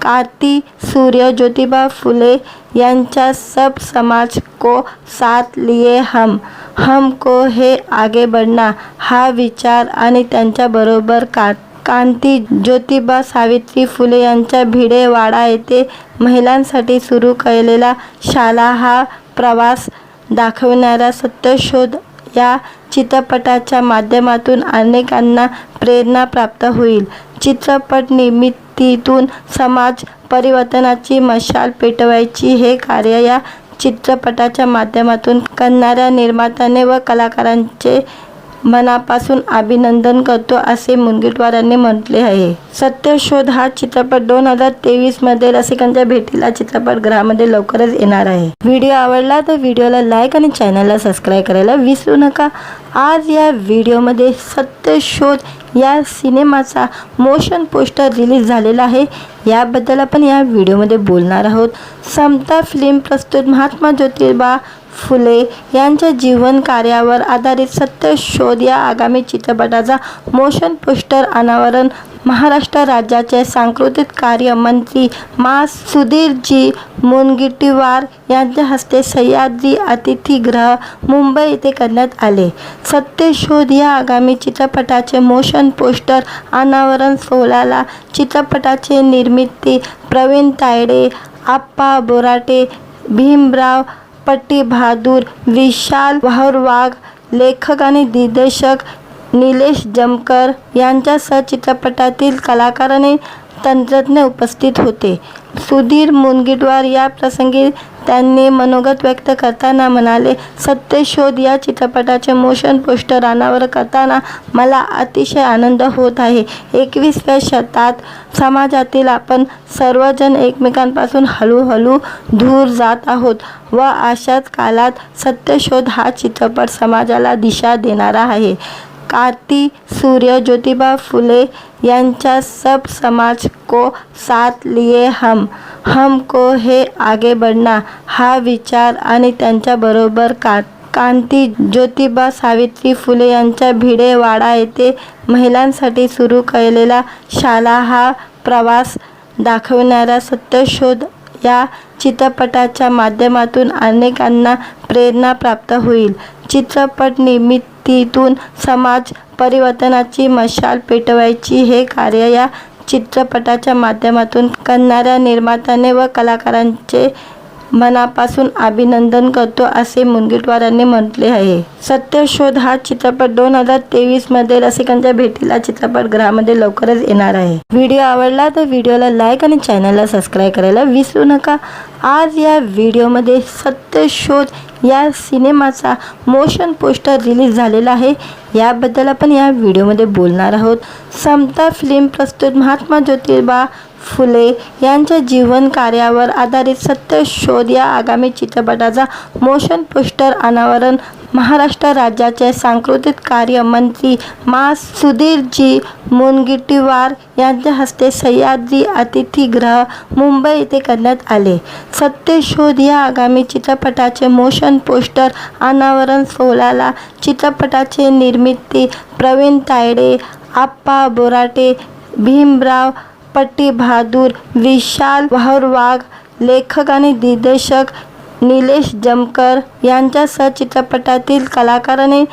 कार्ती सूर्य ज्योतिबा फुले यांच्या सब समाज को साथ लिए हमको है आगे बढ़ना हा विचार आणि त्यांच्याबरोबर क्रांती ज्योतिबा सावित्री फुले यांच्या भिडेवाडा येथे महिलांसाठी सुरू केलेला शाळा हा प्रवास दाखवणारा सत्यशोध या चित्रपटाच्या माध्यमातून अनेकांना प्रेरणा प्राप्त होईल. चित्रपट निर्मितीतून समाज परिवर्तनाची मशाल पेटवायची हे कार्य या चित्रपटाच्या माध्यमातून करणाऱ्या निर्मात्याने व कलाकारांचे मनापासून अभिनंदन करतो असे मुनगंटीवार यांनी म्हटले आहे. सत्यशोध हा चित्रपट 2023 मध्ये रसिकांच्या भेटीला चित्रपटगृहामध्ये लवकरच येणार आहे. व्हिडिओ आवडला तर व्हिडिओला लाईक आणि चॅनलला सबस्क्राईब करायला विसरू नका. आज या व्हिडिओमध्ये सत्यशोध या सिनेमाचा मोशन पोस्टर रिलीज झालेला आहे. याबद्दल आपण या व्हिडिओमध्ये बोलणार आहोत. समता फिल्म प्रस्तुत महात्मा ज्योतिबा फुले यांच्या जीवन कार्यावर आधारित सत्यशोध या आगामी चित्रपटाचा मोशन पोस्टर अनावरण महाराष्ट्र राज्याचे सांस्कृतिक कार्य मंत्री मा. सुधीरजी मुनगंटीवार यांच्या हस्ते सह्याद्री अतिथीगृह मुंबई येथे करण्यात आले. सत्यशोध या आगामी चित्रपटाचे मोशन पोस्टर अनावरण सोहळ्याला चित्रपटाचे निर्मिती प्रवीण तायडे, आप्पा बोराटे, भीमराव पट्टीबहादूर, विशाल वाघ, लेखक आणि दिग्दर्शक निलेश जमकर यांच्यासह चित्रपटातील कलाकार आणि तंत्रज्ञ उपस्थित होते. सुधीर मुनगंटीवार या प्रसंगी त्यांनी मनोगत व्यक्त करताना म्हणाले, सत्यशोध या चित्रपटाचे मोशन पोस्टर अनावर करताना मला अतिशय आनंद होत आहे. 21व्या शतकात समाजातील आपण सर्वजण एकमेकांपासून हळूहळू दूर जात आहोत व अशाच काळात सत्यशोध हा चित्रपट समाजाला दिशा देणारा आहे. कार्ती सूर्य ज्योतिबा फुले यांच्या सब समाज को साथ लिए हमको है आगे बढ़ना हा विचार आणि त्यांच्याबरोबर क्रांती ज्योतिबा सावित्री फुले यांच्या भिडेवाडा येथे महिलांसाठी सुरू केलेला शाळा हा प्रवास दाखवणारा सत्यशोध या चित्रपटाच्या माध्यमातून अनेकांना प्रेरणा प्राप्त होईल. चित्रपट निर्मितीतून समाज परिवर्तनाची मशाल पेटवायची हे कार्य या चित्रपटाच्या माध्यमातून करणाऱ्या निर्मात्याने व कलाकारांचे मनापासून अभिनंदन करतो असे मुनगंटीवार यांनी म्हटले आहे. सत्यशोध हा चित्रपट 2023 मध्ये रसिकांच्या भेटीला चित्रपटगृहामध्ये लवकरच येणार आहे. व्हिडिओ आवडला तर व्हिडिओला लाईक आणि चॅनलला सबस्क्राईब करायला विसरू नका. आज या व्हिडिओमध्ये सत्यशोध या सिनेमाचा मोशन पोस्टर रिलीज झालेला आहे. याबद्दल आपण या व्हिडिओमध्ये बोलणार आहोत. समता फिल्म प्रस्तुत महात्मा ज्योतिबा फुले यांच्या जीवन कार्यावर आधारित सत्यशोध या आगामी चित्रपटाचा मोशन पोस्टर अनावरण महाराष्ट्र राज्याचे सांस्कृतिक कार्य मंत्री मा. सुधीरजी मुनगंटीवार यांच्या हस्ते सह्याद्री अतिथीगृह मुंबई येथे करण्यात आले. सत्यशोध या आगामी चित्रपटाचे मोशन पोस्टर अनावरण सोहळ्याला चित्रपटाचे निर्मिती प्रवीण तायडे, आप्पा बोराटे, भीमराव पट्टीबहादूर, विशाल वाघ, लेखक आणि दिग्दर्शक निलेश जमकर यांच्यासह चित्रपटातील कलाकार आणि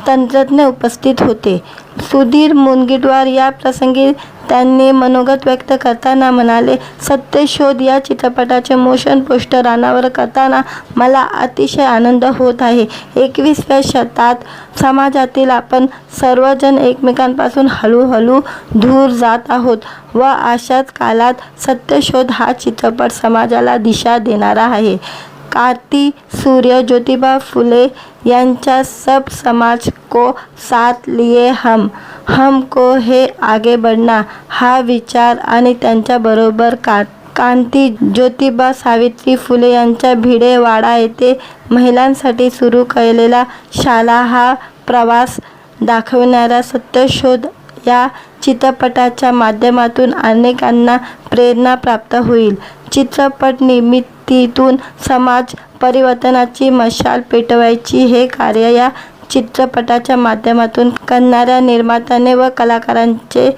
तंत्रज्ञ उपस्थित होते. सुधीर मुनगंटीवार या प्रसंगी त्यांनी मनोगत व्यक्त करताना म्हणाले, सत्यशोध या चित्रपटाचे मोशन पोस्टर अनावर करताना मला अतिशय आनंद होत आहे. 21व्या शतकात समाजातील आपण सर्वजण एकमेकांपासून हळूहळू दूर जात आहोत व अशाच काळात सत्यशोध हा चित्रपट समाजाला दिशा देणारा आहे. कार्ती सूर्य ज्योतिबा फुले यांच्या सब समाज को साथ लिए हमको है आगे बढ़ना हा विचार आणि त्यांच्याबरोबर क्रांती ज्योतिबा सावित्री फुले यांच्या भिडेवाडा येथे महिलांसाठी सुरू केलेला शाला हा प्रवास दाखवणारा सत्यशोध या चित्रपटाच्या माध्यमातून अनेकांना प्रेरणा प्राप्त होईल. चित्रपट निर्मितीतून समाज परिवर्तनाची मशाल पेटवायची हे कार्य या चित्रपटाच्या माध्यमातून करणाऱ्या निर्मात्याने व कलाकारांचे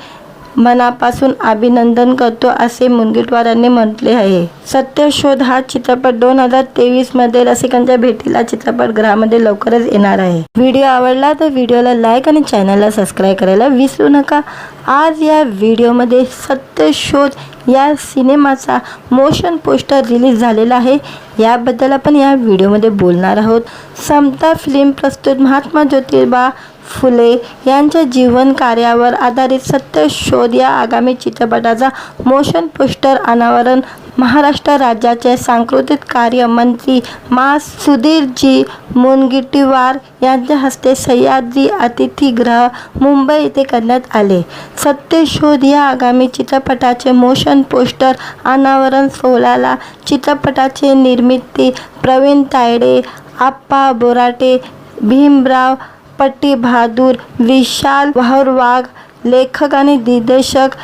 मनापासून अभिनंदन करतो असे मुनगंटीवारांनी म्हटले आहे. सत्यशोध हा चित्रपट 2023 मध्ये रसिकांच्या भेटीला चित्रपटगृहामध्ये लवकरच येणार आहे. व्हिडिओ आवडला तर व्हिडिओला लाईक आणि चॅनलला सबस्क्राईब करायला विसरू नका. आज या व्हिडिओमध्ये सत्यशोध या सिनेमाचा मोशन पोस्टर रिलीज झालेला आहे. याबद्दल आपण या व्हिडिओमध्ये बोलणार आहोत. समता फिल्म प्रस्तुत महात्मा ज्योतिबा फुले यांच्या जीवन कार्यावर आधारित सत्यशोध या आगामी चित्रपटाचा मोशन पोस्टर अनावरण महाराष्ट्र राज्याचे सांस्कृतिक कार्य मंत्री मा. सुधीरजी मुनगंटीवार यांच्या हस्ते सह्याद्री अतिथीगृह मुंबई येथे करण्यात आले. सत्यशोध या आगामी चित्रपटाचे मोशन पोस्टर अनावरण सोहळ्याला चित्रपटाचे निर्मिती प्रवीण तायडे, आप्पा बोराटे, भीमराव पट्टीबहादूर, विशाल वाहरवाघ, लेखक आणि दिग्दर्शक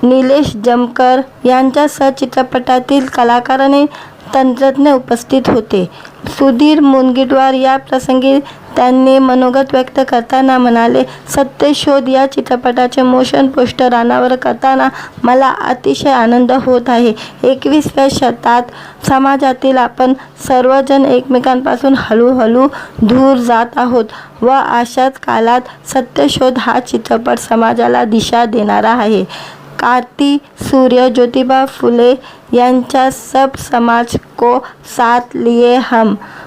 निलेश जमकर यांच्यासह चित्रपटातील कलाकार आणि तंत्रज्ञ उपस्थित होते. सुधीर मुनगंटीवार या प्रसंगी त्यांनी मनोगत व्यक्त करताना म्हणाले, सत्यशोध या चित्रपटाचे मोशन पोस्टर अनावरण करताना मला अतिशय आनंद होत आहे. 21व्या शतकात समाजातील आपण सर्वजण एकमेकांपासून हळूहळू दूर जात आहोत व अशाच काळात सत्यशोध हा चित्रपट समाजाला दिशा देणारा आहे. क्रांती सूर्य ज्योतिबा फुले यांच्या सब समाज को साथ लिए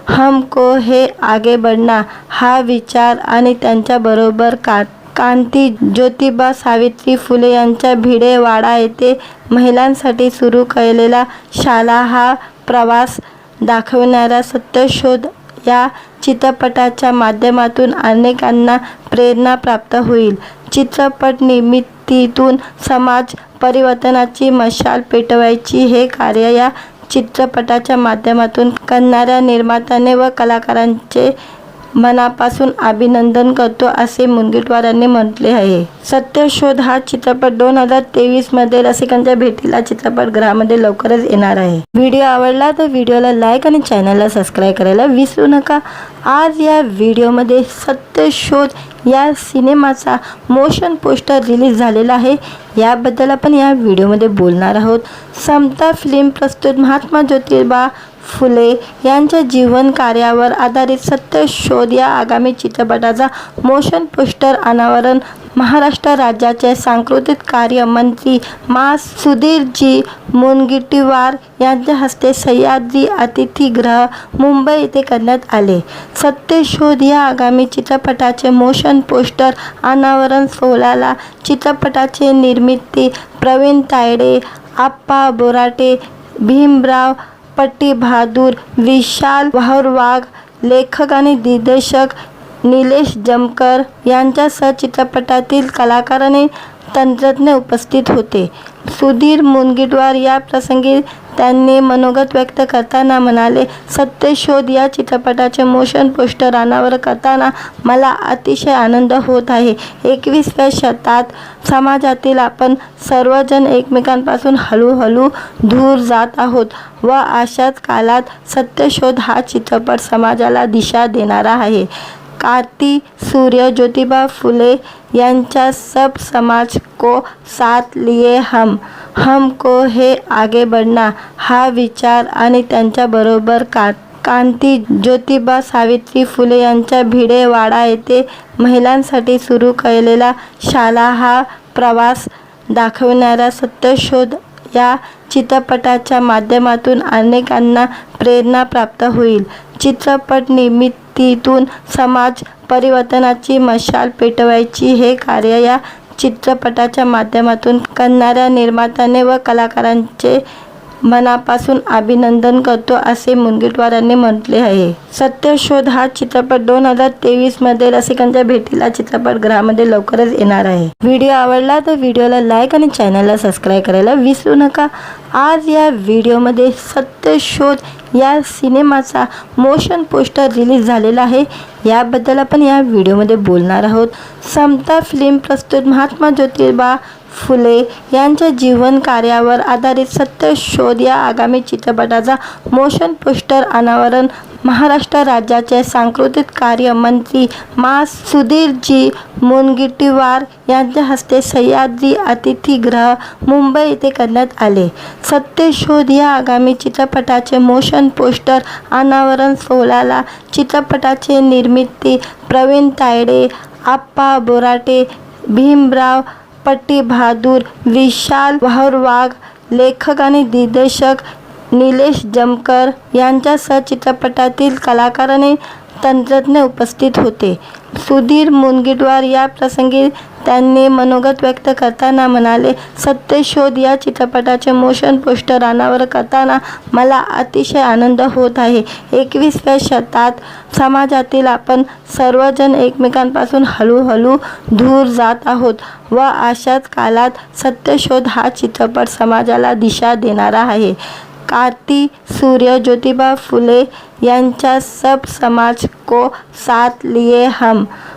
हमको है आगे बढ़ना हा विचार आणि त्यांच्याबरोबर क्रांती ज्योतिबा सावित्री फुले यांच्या भिडेवाडा येथे महिलांसाठी सुरू केलेला शाला हा प्रवास दाखवणारा सत्यशोध या चित्रपटाच्या माध्यमातून अनेकांना प्रेरणा प्राप्त होईल. चित्रपट निर्मितीतून समाज परिवर्तनाची मशाल पेटवायची हे कार्य या चित्रपटाच्या माध्यमातून करणाऱ्या निर्मात्याने व कलाकारांचे मनापासून अभिनंदन करतो असे मुनगंटीवारांनी म्हटले आहे. सत्यशोध हा चित्रपट 2023 मध्ये रसिकांच्या भेटीला चित्रपटगृहामध्ये लवकरच येणार आहे. व्हिडिओ आवडला तर व्हिडिओला लाईक आणि चॅनलला सबस्क्राईब करायला विसरू नका. आज या व्हिडिओमध्ये सत्यशोध या सिनेमाचा मोशन पोस्टर रिलीज झालेला आहे. याबद्दल आपण या व्हिडिओमध्ये बोलणार आहोत. समता फिल्म प्रस्तुत महात्मा ज्योतिबा फुले यांच्या जीवन कार्यावर आधारित सत्यशोध या आगामी चित्रपटाचा मोशन पोस्टर अनावरण महाराष्ट्र राज्याचे सांस्कृतिक कार्य मंत्री मा. सुधीरजी मुनगंटीवार यांच्या हस्ते सह्याद्री अतिथीगृह मुंबई येथे करण्यात आले. सत्यशोध या आगामी चित्रपटाचे मोशन पोस्टर अनावरण सोहळ्याला चित्रपटाचे निर्मिती प्रवीण तायडे, आप्पा बोराटे, भीमराव पट्टीबहादूर, विशाल वाहरवाघ, लेखक आणि दिग्दर्शक निलेश जमकर यांच्यासह चित्रपटातील कलाकार आणि तंत्रज्ञ उपस्थित होते. सुधीर मुनगंटीवार या प्रसंगी त्यांनी मनोगत व्यक्त करताना म्हणाले, सत्यशोध या चित्रपटाचे मोशन पोस्टर अनावरण करताना मला अतिशय आनंद होत आहे. 21व्या शतकात समाजातील आपण सर्वजण एकमेकांपासून हळूहळू दूर जात आहोत व अशाच काळात सत्यशोध हा चित्रपट समाजाला दिशा देणारा आहे. क्रांती सूर्य ज्योतिबा फुले यांच्या सब समाज को साथ लिए हमको है आगे बढ़ना हा विचार आणि त्यांच्याबरोबर क्रांती ज्योतिबा सावित्री फुले यांच्या भिडेवाडा येथे महिलांसाठी सुरू केलेला शाला हा प्रवास दाखवणारा सत्यशोध या चित्रपटाच्या माध्यमातून अनेकांना प्रेरणा प्राप्त होईल. चित्रपट निर्मितीतून समाज परिवर्तनाची मशाल पेटवायची हे कार्य या चित्रपटाच्या माध्यमातून करणाऱ्या निर्मात्याने व कलाकारांचे मनापासून अभिनंदन करतो असे मुनगंटीवारांनी म्हटले आहे. सत्यशोध हा चित्रपट 2023 मध्ये रसिकांच्या भेटीला चित्रपटगृहामध्ये लवकरच येणार आहे. व्हिडिओ आवडला तर व्हिडिओला लाईक आणि चॅनलला सबस्क्राईब करायला विसरू नका. आज या व्हिडिओमध्ये सत्यशोध या सिनेमाचा मोशन पोस्टर रिलीज झालेला आहे. याबद्दल आपण या व्हिडिओमध्ये बोलणार आहोत. समता फिल्म प्रस्तुत महात्मा ज्योतिबा फुले यांच्या जीवन कार्यावर आधारित सत्यशोध या आगामी चित्रपटाचा मोशन पोस्टर अनावरण महाराष्ट्र राज्याचे सांस्कृतिक कार्य मंत्री मा. सुधीरजी मुनगंटीवार यांच्या हस्ते सह्याद्री अतिथीगृह मुंबई येथे करण्यात आले. सत्यशोध या आगामी चित्रपटाचे मोशन पोस्टर अनावरण सोहळ्याला चित्रपटाचे निर्मिती प्रवीण तायडे, आप्पा बोराटे, भीमराव पट्टीबहादूर, विशाल वाहरवाघ, लेखक आणि दिग्दर्शक निलेश जमकर यांच्यासह चित्रपटातील कलाकार आणि तंत्रज्ञ उपस्थित होते. सुधीर मुनगंटीवार या प्रसंगी त्यांनी मनोगत व्यक्त करताना म्हणाले, सत्यशोध या चित्रपटाचे मोशन पोस्टर अनावरण करताना मला अतिशय आनंद होत आहे. 21व्या शतकात समाजातील आपण सर्वजण एकमेकांपासून हळूहळू दूर जात आहोत व अशाच काळात सत्यशोध हा चित्रपट समाजाला दिशा देणारा आहे. क्रांती सूर्य ज्योतिबा फुले यांच्या सब समाज को साथ लिए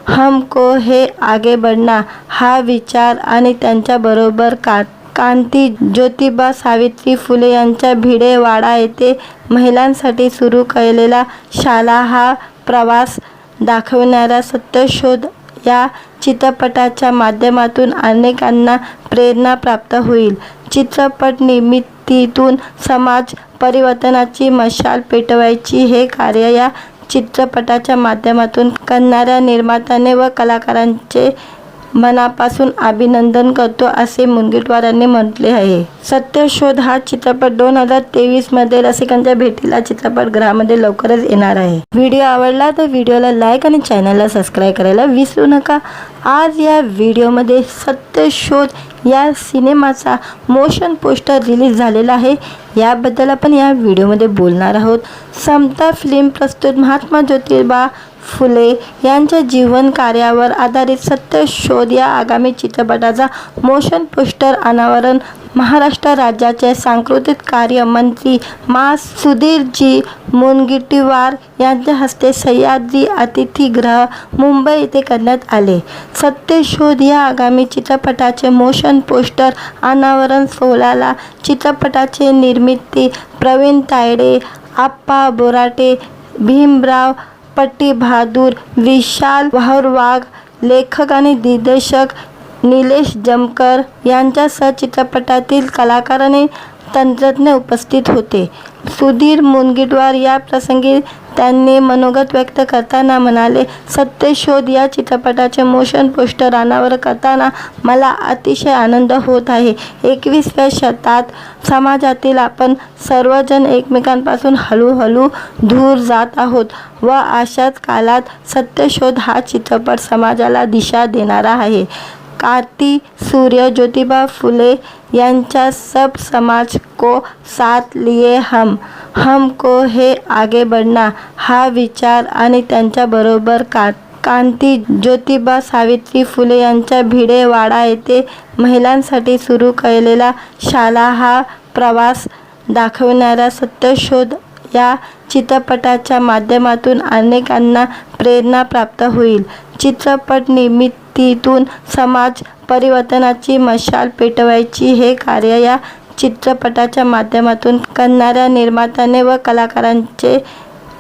हमको है आगे बढ़ना हा विचार आणि त्यांच्याबरोबर क्रांती ज्योतिबा सावित्री फुले यांच्या भिडेवाडा येथे महिलांसाठी सुरू केलेला शाळा हा प्रवास दाखवणारा सत्यशोध या चित्रपटाच्या माध्यमातून अनेकांना प्रेरणा प्राप्त होईल. चित्रपट निर्मितीतून समाज परिवर्तनाची मशाल पेटवायची हे कार्य या चित्रपटाच्या माध्यमातून करणाऱ्या निर्मात्याने व कलाकारांचे मनापासून अभिनंदन करतो असे मुनगंटीवारांनी म्हटले आहे. सत्यशोध हा चित्रपट 2023 मध्ये रसिकांच्या भेटीला चित्रपटगृहामध्ये लवकरच येणार आहे. व्हिडिओ आवडला तर व्हिडिओला लाईक आणि चॅनलला सबस्क्राईब करायला विसरू नका. आज या व्हिडिओमध्ये सत्यशोध या सिनेमाचा मोशन पोस्टर रिलीज झालेला आहे. याबद्दल आपण या व्हिडिओमध्ये बोलणार आहोत. समता फिल्म प्रस्तुत महात्मा ज्योतिबा फुले यांच्या जीवन कार्यावर आधारित सत्यशोध या आगामी चित्रपटाचा मोशन पोस्टर अनावरण महाराष्ट्र राज्याचे सांस्कृतिक कार्य मंत्री मा. सुधीरजी मुनगंटीवार यांच्या हस्ते सह्याद्री अतिथीगृह मुंबई येथे करण्यात आले. सत्यशोध या आगामी चित्रपटाचे मोशन पोस्टर अनावरण सोहळ्याला चित्रपटाचे निर्मिती प्रवीण तायडे, आप्पा बोराटे, भीमराव पट्टीबहादूर, विशाल वाहरवाघ, लेखक आणि दिग्दर्शक निलेश जमकर यांच्यासह चित्रपटातील कलाकार आणि तंत्रज्ञ उपस्थित होते. सुधीर मुनगंटीवार या प्रसंगी त्यांनी मनोगत व्यक्त करताना म्हणाले, सत्यशोध या चित्रपटाचे मोशन पोस्टर अनावरण करताना मला अतिशय आनंद होत आहे. 21व्या शतकात समाजातील आपण सर्वजण एकमेकांपासून हळूहळू दूर जात आहोत व अशाच काळात सत्यशोध हा चित्रपट समाजाला दिशा देणारा आहे. क्रांती सूर्य ज्योतिबा फुले यांच्या सब समाज को साथ लिए हमको है आगे बढ़ना हा विचार आणि त्यांच्याबरोबर क्रांती ज्योतिबा सावित्री फुले यांच्या भिडेवाडा येथे महिलांसाठी सुरू केलेला शाळा हा प्रवास दाखवणारा सत्यशोध या चित्रपटाच्या माध्यमातून अनेकांना प्रेरणा प्राप्त होईल. चित्रपट निर्मितीतून समाज परिवर्तनाची मशाल पेटवायची हे कार्य या चित्रपटाच्या माध्यमातून करणाऱ्या निर्मात्याने व कलाकारांचे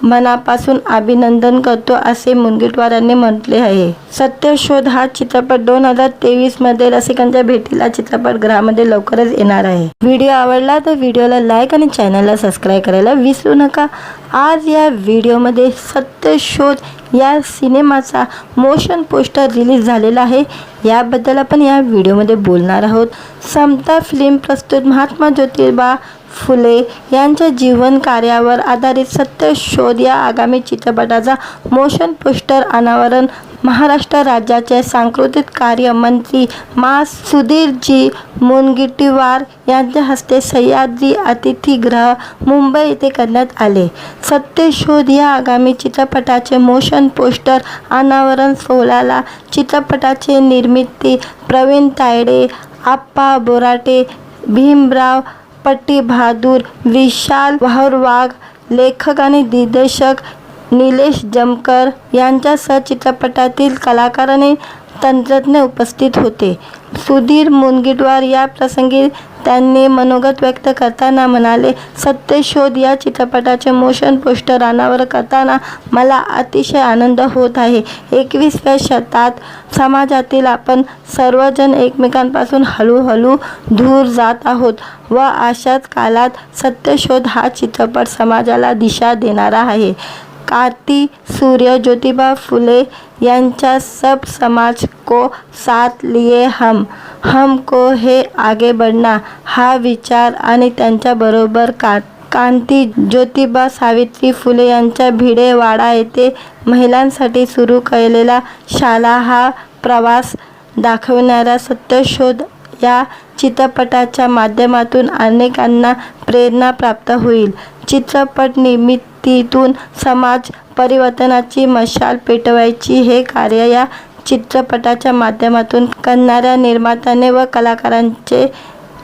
मनापासून अभिनंदन करतो असे मुनगंटीवारांनी म्हटले आहे. सत्यशोध हा चित्रपट 2023 मध्ये रसिकांच्या भेटीला चित्रपटगृहामध्ये लवकरच येणार आहे. व्हिडिओ आवडला तर व्हिडिओला लाईक आणि चॅनलला सबस्क्राईब करायला विसरू नका. आज या व्हिडिओमध्ये सत्यशोध या सिनेमाचा मोशन पोस्टर रिलीज झालेला आहे. याबद्दल आपण या व्हिडिओमध्ये बोलणार आहोत. समता फिल्म प्रस्तुत महात्मा ज्योतिबा फुले यांच्या जीवन कार्यावर आधारित सत्यशोध या आगामी चित्रपटाचा मोशन पोस्टर अनावरण महाराष्ट्र राज्याचे सांस्कृतिक कार्य मंत्री मा. सुधीरजी मुनगंटीवार यांच्या हस्ते सह्याद्री अतिथीगृह मुंबई येथे करण्यात आले. सत्यशोध या आगामी चित्रपटाचे मोशन पोस्टर अनावरण सोहळ्याला चित्रपटाचे निर्मिती प्रवीण तायडे, आप्पा बोराटे, भीमराव पट्टीबहाद्दूर, विशाल वाहुरवाघ, लेखक आणि दिग्दर्शक निलेश जमकर यांच्यासह चित्रपटातील कलाकार आणि तंत्रज्ञ उपस्थित होते. सुधीर मुनगंटीवार या प्रसंगी त्यांनी मनोगत व्यक्त करताना म्हणाले, सत्यशोध या चित्रपटाचे मोशन पोस्टर अनावरण करताना मला अतिशय आनंद होत आहे. 21व्या शतकात समाजातील आपण सर्वजण एकमेकांपासून हळूहळू दूर जात आहोत व अशाच काळात सत्यशोध हा चित्रपट समाजाला दिशा देणारा आहे. क्रांती सूर्य ज्योतिबा फुले यांच्या सब समाज को साथ लिए हमको है आगे बढ़ना हा विचार आणि त्यांच्याबरोबर क्रांती ज्योतिबा सावित्री फुले यांच्या भिडेवाडा येथे महिलांसाठी सुरू केलेला शाळा हा प्रवास दाखविणारा सत्यशोध या चित्रपटाच्या माध्यमातून अनेकांना प्रेरणा प्राप्त होईल. चित्रपट निर्मितीतून समाज परिवर्तनाची मशाल पेटवायची हे कार्य या चित्रपटाच्या माध्यमातून करणाऱ्या निर्मात्याने व कलाकारांचे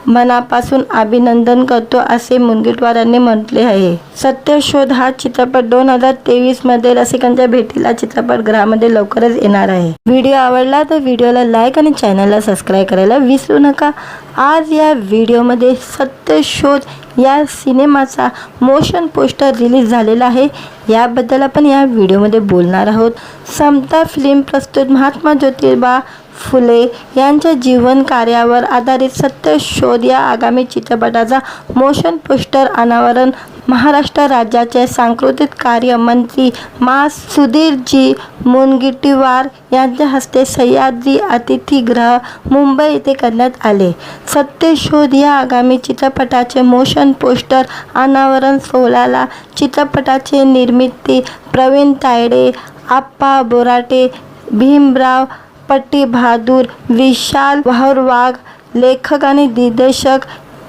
मनापासून अभिनंदन करतो असे मुनगंटीवार यांनी म्हटले आहे. सत्यशोध हा चित्रपट 2023 मध्ये रसिकांच्या भेटीला चित्रपटगृहामध्ये लवकरच येणार आहे. व्हिडिओ आवडला तर व्हिडिओला लाईक आणि चॅनलला सबस्क्राईब करायला विसरू नका. आज या व्हिडिओमध्ये सत्यशोध या सिनेमाचा मोशन पोस्टर रिलीज झालेला आहे. याबद्दल आपण या व्हिडिओमध्ये बोलणार आहोत. समता फिल्म प्रस्तुत महात्मा ज्योतिबा फुले यांच्या जीवन कार्यावर आधारित सत्यशोध या आगामी चित्रपटाचा मोशन पोस्टर अनावरण महाराष्ट्र राज्याचे सांस्कृतिक कार्य मंत्री मा. सुधीरजी मुनगंटीवार यांच्या हस्ते सह्याद्री अतिथीगृह मुंबई येथे करण्यात आले. सत्यशोध या आगामी चित्रपटाचे मोशन पोस्टर अनावरण सोहळ्याला चित्रपटाचे निर्मिती प्रवीण तायडे, आप्पा बोराटे, भीमराव पट्टीबहाद्दूर, विशाल वाहुरवाघ, लेखक आणि दिग्दर्शक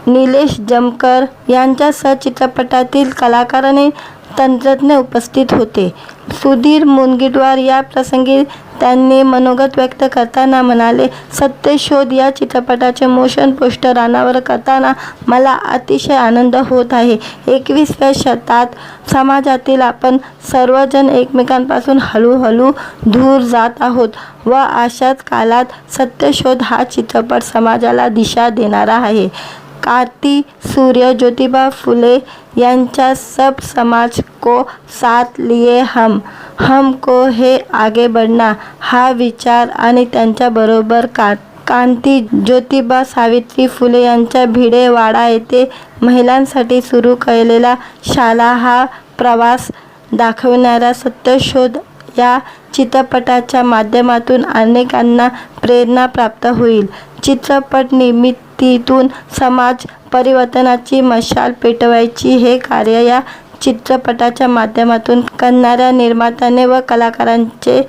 निलेश जमकर यांच्यासह चित्रपटातील कलाकार आणि तंत्रज्ञ उपस्थित होते. सुधीर मुनगंटीवार या प्रसंगी त्यांनी मनोगत व्यक्त करताना म्हणाले, सत्यशोध या चित्रपटाचे मोशन पोस्टर अनावरण करताना मला अतिशय आनंद होत आहे. 21व्या शतकात समाजातील आपण सर्वजण एकमेकांपासून हळूहळू दूर जात आहोत व अशाच काळात सत्यशोध हा चित्रपट समाजाला दिशा देणारा आहे. क्रांती सूर्य ज्योतिबा फुले यांच्या सब समाज को साथ लिए हमको है आगे बढ़ना हा विचार आणि त्यांच्याबरोबर क्रांती ज्योतिबा सावित्री फुले यांच्या भिडेवाडा येथे महिलांसाठी सुरू केलेला शाळा हा प्रवास दाखविणारा सत्यशोध या चित्रपटाच्या माध्यमातून अनेकांना प्रेरणा प्राप्त होईल. चित्रपट निर्मितीतून समाज परिवर्तनाची मशाल पेटवायची हे कार्य या चित्रपटाच्या माध्यमातून करणाऱ्या निर्मात्याने व कलाकारांचे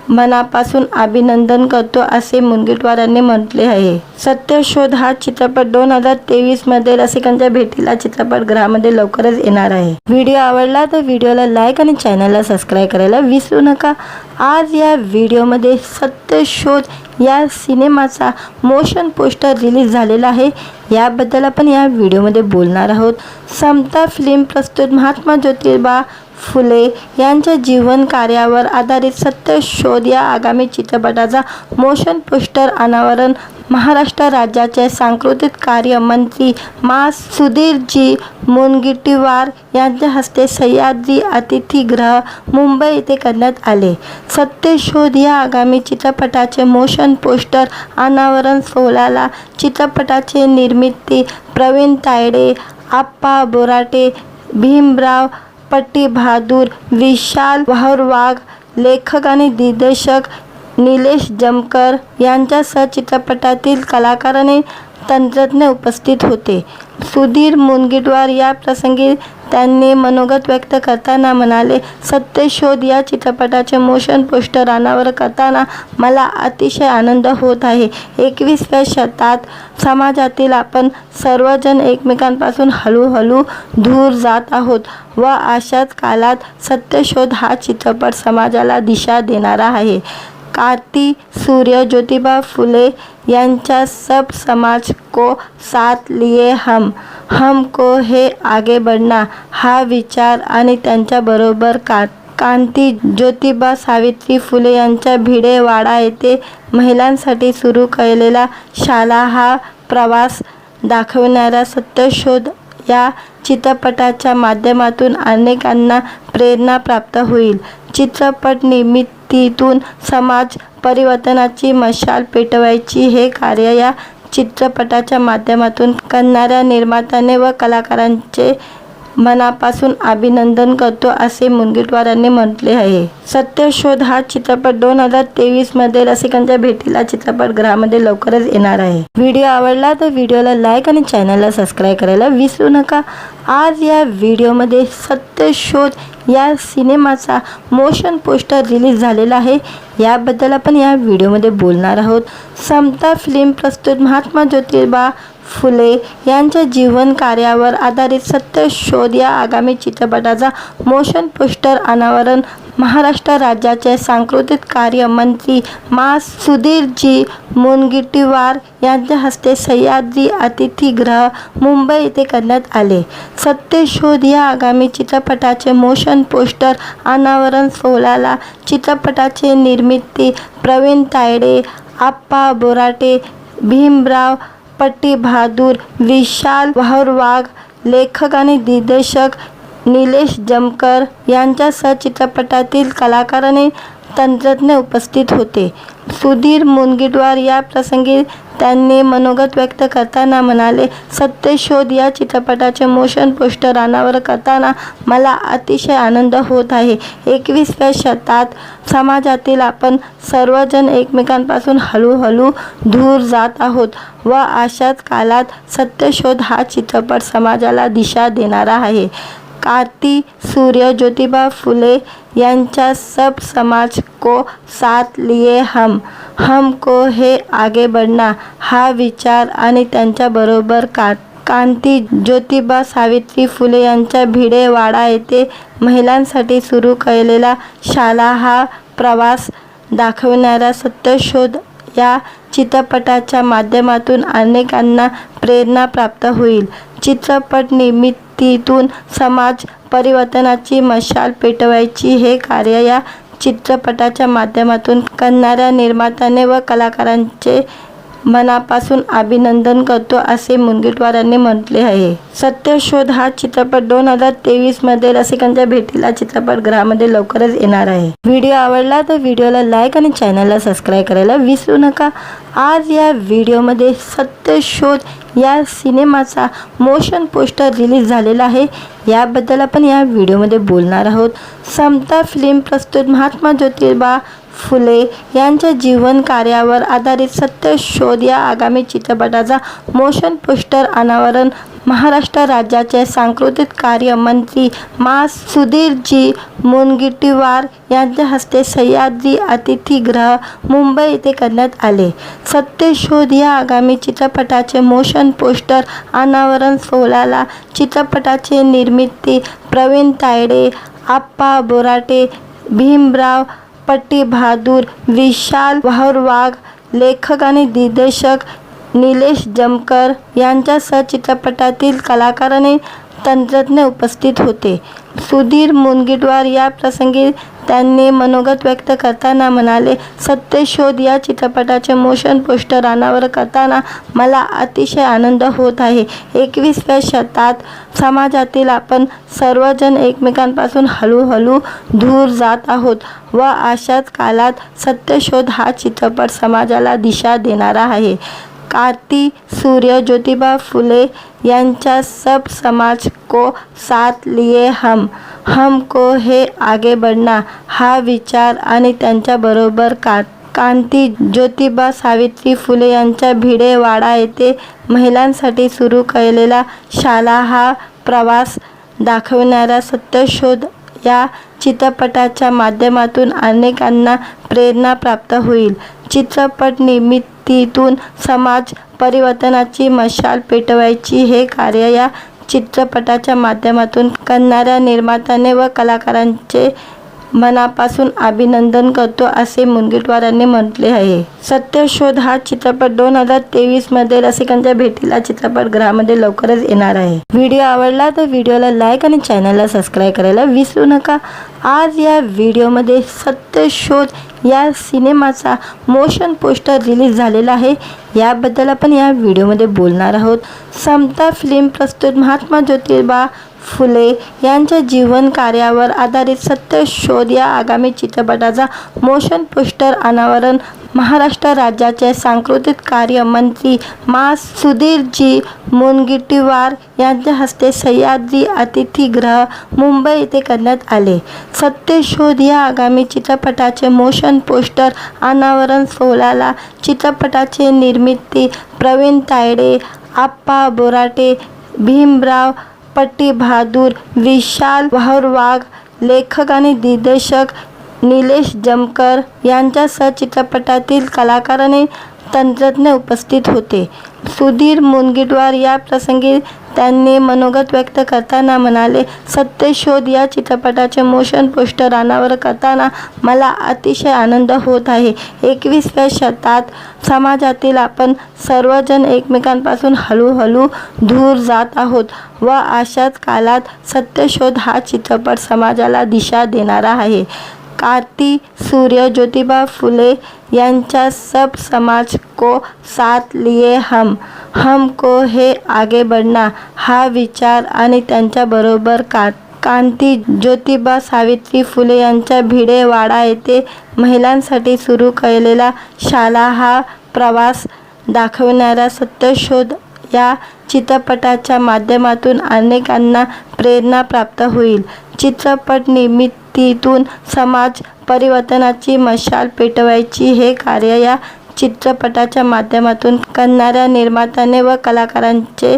मनापासून अभिनंदन करतो असे मुनगंटीवार यांनी म्हटले आहे. सत्यशोध हा चित्रपट 2023 मध्ये रसिकांच्या भेटीला चित्रपटगृहामध्ये लवकरच येणार आहे. व्हिडिओ आवडला तर व्हिडिओला लाईक आणि चॅनलला सबस्क्राईब करायला विसरू नका. आज या व्हिडिओमध्ये सत्यशोध या सिनेमाचा मोशन पोस्टर रिलीज झालेला आहे. याबद्दल आपण या व्हिडिओमध्ये बोलणार आहोत. समता फिल्म प्रस्तुत महात्मा ज्योतिबा फुले यांच्या जीवन कार्यावर आधारित सत्यशोध या आगामी चित्रपटाचा मोशन पोस्टर अनावरण महाराष्ट्र राज्याचे सांस्कृतिक कार्य मंत्री मा. सुधीरजी मुनगंटीवार यांच्या हस्ते सह्याद्री अतिथीगृह मुंबई येथे करण्यात आले. सत्यशोध या आगामी चित्रपटाचे मोशन पोस्टर अनावरण सोहळ्याला चित्रपटाचे निर्मिती प्रवीण तायडे, आप्पा बोराटे, भीमराव पट्टीबहाद्दूर, विशाल वाहुरवाघ, लेखक आणि दिग्दर्शक निलेश जमकर यांच्यासह चित्रपटातील कलाकार आणि तंत्रज्ञ उपस्थित होते. सुधीर मुनगंटीवार या प्रसंगी त्यांनी मनोगत व्यक्त करताना म्हणाले, सत्यशोध या चित्रपटाचे मोशन पोस्टर अनावर करताना मला अतिशय आनंद होत आहे. 21व्या शतकात समाजातील आपण सर्वजण एकमेकांपासून हळूहळू दूर जात आहोत व अशाच काळात सत्यशोध हा चित्रपट समाजाला दिशा देणारा आहे. क्रांती सूर्य ज्योतिबा फुले यांच्या सब समाज को साथ लिए हमको हे आगे बढ़ना हा विचार आणि त्यांच्याबरोबर क्रांती ज्योतिबा सावित्री फुले यांच्या भिडेवाडा येथे महिलांसाठी सुरू केलेला शाळा हा प्रवास दाखविणारा सत्यशोध या चित्रपटाच्या माध्यमातून अनेकांना प्रेरणा प्राप्त होईल. चित्रपट निर्मितीतून समाज परिवर्तनाची मशाल पेटवायची हे कार्य या चित्रपटाच्या माध्यमातून करणाऱ्या निर्मात्याने व कलाकारांचे मनापासून अभिनंदन करतो असे मुनगंटीवारांनी म्हटले आहे. सत्यशोध हा चित्रपट 2023 मध्ये रसिकांच्या भेटीला चित्रपटगृहामध्ये लवकरच येणार आहे. व्हिडिओ आवडला तर व्हिडिओला लाईक आणि चॅनलला सबस्क्राईब करायला विसरू नका. आज या व्हिडिओमध्ये सत्यशोध या सिनेमाचा मोशन पोस्टर रिलीज झालेला आहे. याबद्दल आपण या व्हिडिओमध्ये बोलणार आहोत. समता फिल्म प्रस्तुत महात्मा ज्योतिबा फुले यांच्या जीवन कार्यावर आधारित सत्यशोध या आगामी चित्रपटाचा मोशन पोस्टर अनावरण महाराष्ट्र राज्याचे सांस्कृतिक कार्य मंत्री मा. सुधीरजी मुनगंटीवार यांच्या हस्ते सह्याद्री अतिथीगृह मुंबई येथे करण्यात आले. सत्यशोध या आगामी चित्रपटाचे मोशन पोस्टर अनावरण सोहळ्याला चित्रपटाचे निर्मिती प्रवीण तायडे, आप्पा बोराटे, भीमराव पट्टीबहादूर, विशाल वाघ, लेखक आणि दिग्दर्शक निलेश जमकर यांच्यासह चित्रपटातील कलाकार आणि तंत्रज्ञ उपस्थित होते. सुधीर मुनगंटीवार या प्रसंगी त्यांनी मनोगत व्यक्त करताना म्हणाले, सत्यशोध या चित्रपटाचे मोशन पोस्टर अनावर करताना मला अतिशय आनंद होत आहे. 21व्या शतकात समाजातील आपण सर्वजण एकमेकांपासून हळूहळू दूर जात आहोत व अशाच काळात सत्यशोध हा चित्रपट समाजाला दिशा देणारा आहे. क्रांती सूर्य ज्योतिबा फुले यांच्या सब समाज को साथ लिए हमको हे आगे बढ़ना हा विचार आणि त्यांच्याबरोबर क्रांती ज्योतिबा सावित्री फुले यांच्या भिडेवाडा येथे महिलांसाठी सुरू केलेला शाळा हा प्रवास दाखविणारा सत्यशोध या चित्रपटाच्या माध्यमातून अनेकांना प्रेरणा प्राप्त होईल. चित्रपट निर्मितीतून समाज परिवर्तनाची मशाल पेटवायची हे कार्य या चित्रपटाच्या माध्यमातून करणाऱ्या निर्मात्याने व कलाकारांचे मनापासून अभिनंदन करतो असे मुनगंटीवारांनी म्हटले आहे. सत्यशोध हा चित्रपट 2023 मध्ये रसिकांच्या भेटीला चित्रपटगृहामध्ये लवकरच येणार आहे. व्हिडिओ आवडला तर व्हिडिओला लाईक आणि चॅनलला सबस्क्राईब करायला विसरू नका. आज या व्हिडिओमध्ये सत्यशोध या सिनेमाचा मोशन पोस्टर रिलीज झालेला आहे. याबद्दल आपण या व्हिडिओमध्ये बोलणार आहोत. समता फिल्म प्रस्तुत महात्मा ज्योतिबा फुले यांच्या जीवन कार्यावर आधारित सत्यशोध या आगामी चित्रपटाचा मोशन पोस्टर अनावरण महाराष्ट्र राज्याचे सांस्कृतिक कार्य मंत्री मा. सुधीरजी मुनगंटीवार यांच्या हस्ते सह्याद्री अतिथीगृह मुंबई येथे करण्यात आले. सत्यशोध या आगामी चित्रपटाचे मोशन पोस्टर अनावरण सोहळ्याला चित्रपटाचे निर्मिती प्रवीण तायडे, आप्पा बोराटे, भीमराव पट्टीबहादूर, विशाल वाघ, लेखक आणि दिग्दर्शक निलेश जमकर यांच्यासह चित्रपटातील कलाकार आणि तंत्रज्ञ उपस्थित होते. सुधीर मुनगंटीवार या प्रसंगी त्यांनी मनोगत व्यक्त करताना म्हणाले, सत्यशोध या चित्रपटाचे मोशन पोस्टर अनावर करताना मला अतिशय आनंद होत आहे. 21व्या शतकात समाजातील आपण सर्वजण एकमेकांपासून हळूहळू दूर जात आहोत व अशाच काळात सत्यशोध हा चित्रपट समाजाला दिशा देणारा आहे. क्रांती सूर्य ज्योतिबा फुले यांच्या सब समाज को साथ लिए हमको हे आगे बढ़ना हा विचार आणि त्यांच्याबरोबर क्रांती ज्योतिबा सावित्री फुले यांच्या भिडेवाडा येथे महिलांसाठी सुरू केलेला शाळा हा प्रवास दाखवणारा सत्यशोध या चित्रपटाच्या माध्यमातून अनेकांना प्रेरणा प्राप्त होईल. चित्रपट निर्मितीतून समाज परिवर्तनाची मशाल पेटवायची हे कार्य या चित्रपटाच्या माध्यमातून करणाऱ्या निर्मात्याने व कलाकारांचे मनापासून अभिनंदन करतो, असे मुनगंटीवार यांनी म्हटले आहे. सत्यशोध हा चित्रपट 2023 मध्ये रसिकांच्या भेटीला चित्रपटगृहामध्ये लवकरच येणार आहे. व्हिडिओ आवडला तर व्हिडिओला लाईक आणि चॅनलला सबस्क्राईब करायला विसरू नका. आज या व्हिडिओमध्ये सत्यशोध या सिनेमाचा मोशन पोस्टर रिलीज झालेला आहे. याबद्दल आपण या व्हिडिओमध्ये बोलणार आहोत. समता फिल्म प्रस्तुत महात्मा ज्योतिबा फुले यांच्या जीवन कार्यावर आधारित सत्यशोध या आगामी चित्रपटाचा मोशन पोस्टर अनावरण महाराष्ट्र राज्याचे सांस्कृतिक कार्य मंत्री मा. सुधीरजी मुनगंटीवार यांच्या हस्ते सह्याद्री अतिथीगृह मुंबई येथे करण्यात आले. सत्यशोध या आगामी चित्रपटाचे मोशन पोस्टर अनावरण सोहळ्याला चित्रपटाचे निर्मिती प्रवीण तायडे, आप्पा बोराटे, भीमराव पट्टीबहादूर, विशाल वाहरवाघ, लेखक आणि दिग्दर्शक निलेश जमकर यांच्यासह चित्रपटातील कलाकार आणि तंत्रज्ञ उपस्थित होते. सुधीर मुनगंटीवार या प्रसंगी त्यांनी मनोगत व्यक्त करताना म्हणाले, सत्यशोध या चित्रपटाचे मोशन पोस्टर अनावरण करताना मला अतिशय आनंद होत आहे. 21व्या शतकात समाजातील आपण सर्वजण एकमेकांपासून हळूहळू दूर जात आहोत व अशाच काळात सत्यशोध हा चित्रपट समाजाला दिशा देणारा आहे. क्रांती सूर्य ज्योतिबा फुले यांच्या सब समाज को साथ लिए हमको है आगे बढ़ना हा विचार आणि त्यांच्याबरोबर क्रांती ज्योतिबा सावित्री फुले यांच्या भिडेवाडा येथे महिलांसाठी सुरू केलेला शाळा हा प्रवास दाखवणारा सत्यशोध या चित्रपटाच्या माध्यमातून अनेकांना प्रेरणा प्राप्त होईल. चित्रपट निर्मितीतून समाज परिवर्तनाची मशाल पेटवायची हे कार्य या चित्रपटाच्या माध्यमातून करणाऱ्या निर्मात्याने व कलाकारांचे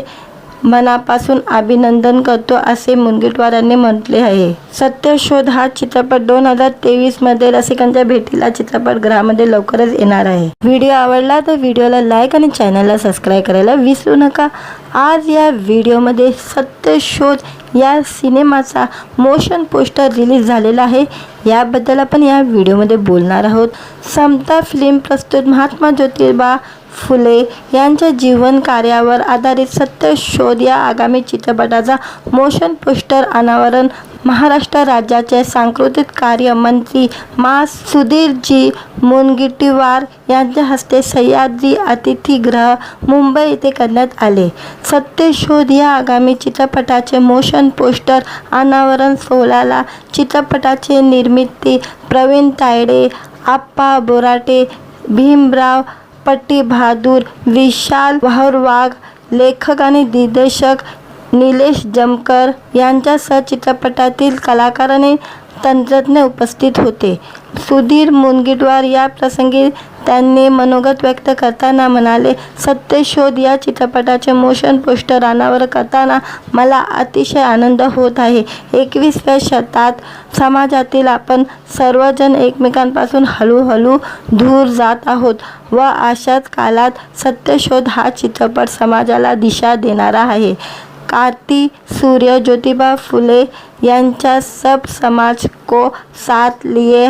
मनापासून अभिनंदन करतो, असे मुनगंटीवार यांनी म्हटले आहे. सत्यशोध हा चित्रपट 2023 मध्ये रसिकांच्या भेटीला चित्रपटगृहामध्ये लवकरच येणार आहे. व्हिडिओ आवडला तर व्हिडिओला लाईक आणि चॅनलला सबस्क्राईब करायला विसरू नका. आज या व्हिडिओमध्ये सत्यशोध या सिनेमाचा मोशन पोस्टर रिलीज झालेला आहे. याबद्दल आपण या व्हिडिओमध्ये बोलणार आहोत. समता फिल्म प्रस्तुत महात्मा ज्योतिबा फुले यांच्या जीवन कार्यावर आधारित सत्यशोध या आगामी चित्रपटाचा मोशन पोस्टर अनावरण महाराष्ट्र राज्याचे सांस्कृतिक कार्य मंत्री मा. सुधीरजी मुनगंटीवार यांच्या हस्ते सह्याद्री अतिथीगृह मुंबई येथे करण्यात आले. सत्यशोध या आगामी चित्रपटाचे मोशन पोस्टर अनावरण सोहळ्याला चित्रपटाचे निर्मिती प्रवीण तायडे, आप्पा बोराटे, भीमराव पट्टीबहादूर, विशाल वाहरवाघ, लेखक आणि दिग्दर्शक निलेश जमकर यांच्यासह चित्रपटातील कलाकार आणि तंत्रज्ञ उपस्थित होते. सुधीर मुनगंटीवार या प्रसंगी त्यांनी मनोगत व्यक्त करताना म्हणाले, सत्यशोध या चित्रपटाचे मोशन पोस्टर अनावरण करताना मला अतिशय आनंद होत आहे. 21व्या शतकात समाजातील आपण सर्वजण एकमेकांपासून हळूहळू दूर जात आहोत व अशाच काळात सत्यशोध हा चित्रपट समाजाला दिशा देणारा आहे. क्रांती सूर्य ज्योतिबा फुले यांच्या सब समाज को साथ लिए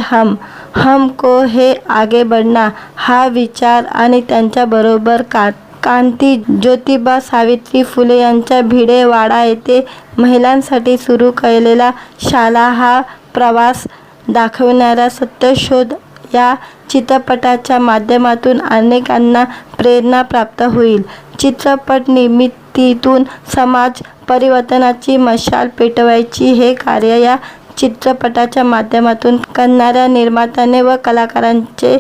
हमको है आगे बढ़ना हा विचार आणि त्यांच्याबरोबर क्रांती ज्योतिबा सावित्री फुले यांच्या भिडेवाडा येथे महिलांसाठी सुरू केलेला शाळा हा प्रवास दाखवणारा सत्यशोध या चित्रपटाच्या माध्यमातून अनेकांना प्रेरणा प्राप्त होईल. चित्रपट निर्मितीतून समाज परिवर्तनाची मशाल पेटवायची हे कार्य या चित्रपटाच्या माध्यमातून करणाऱ्या निर्मात्याने व कलाकारांचे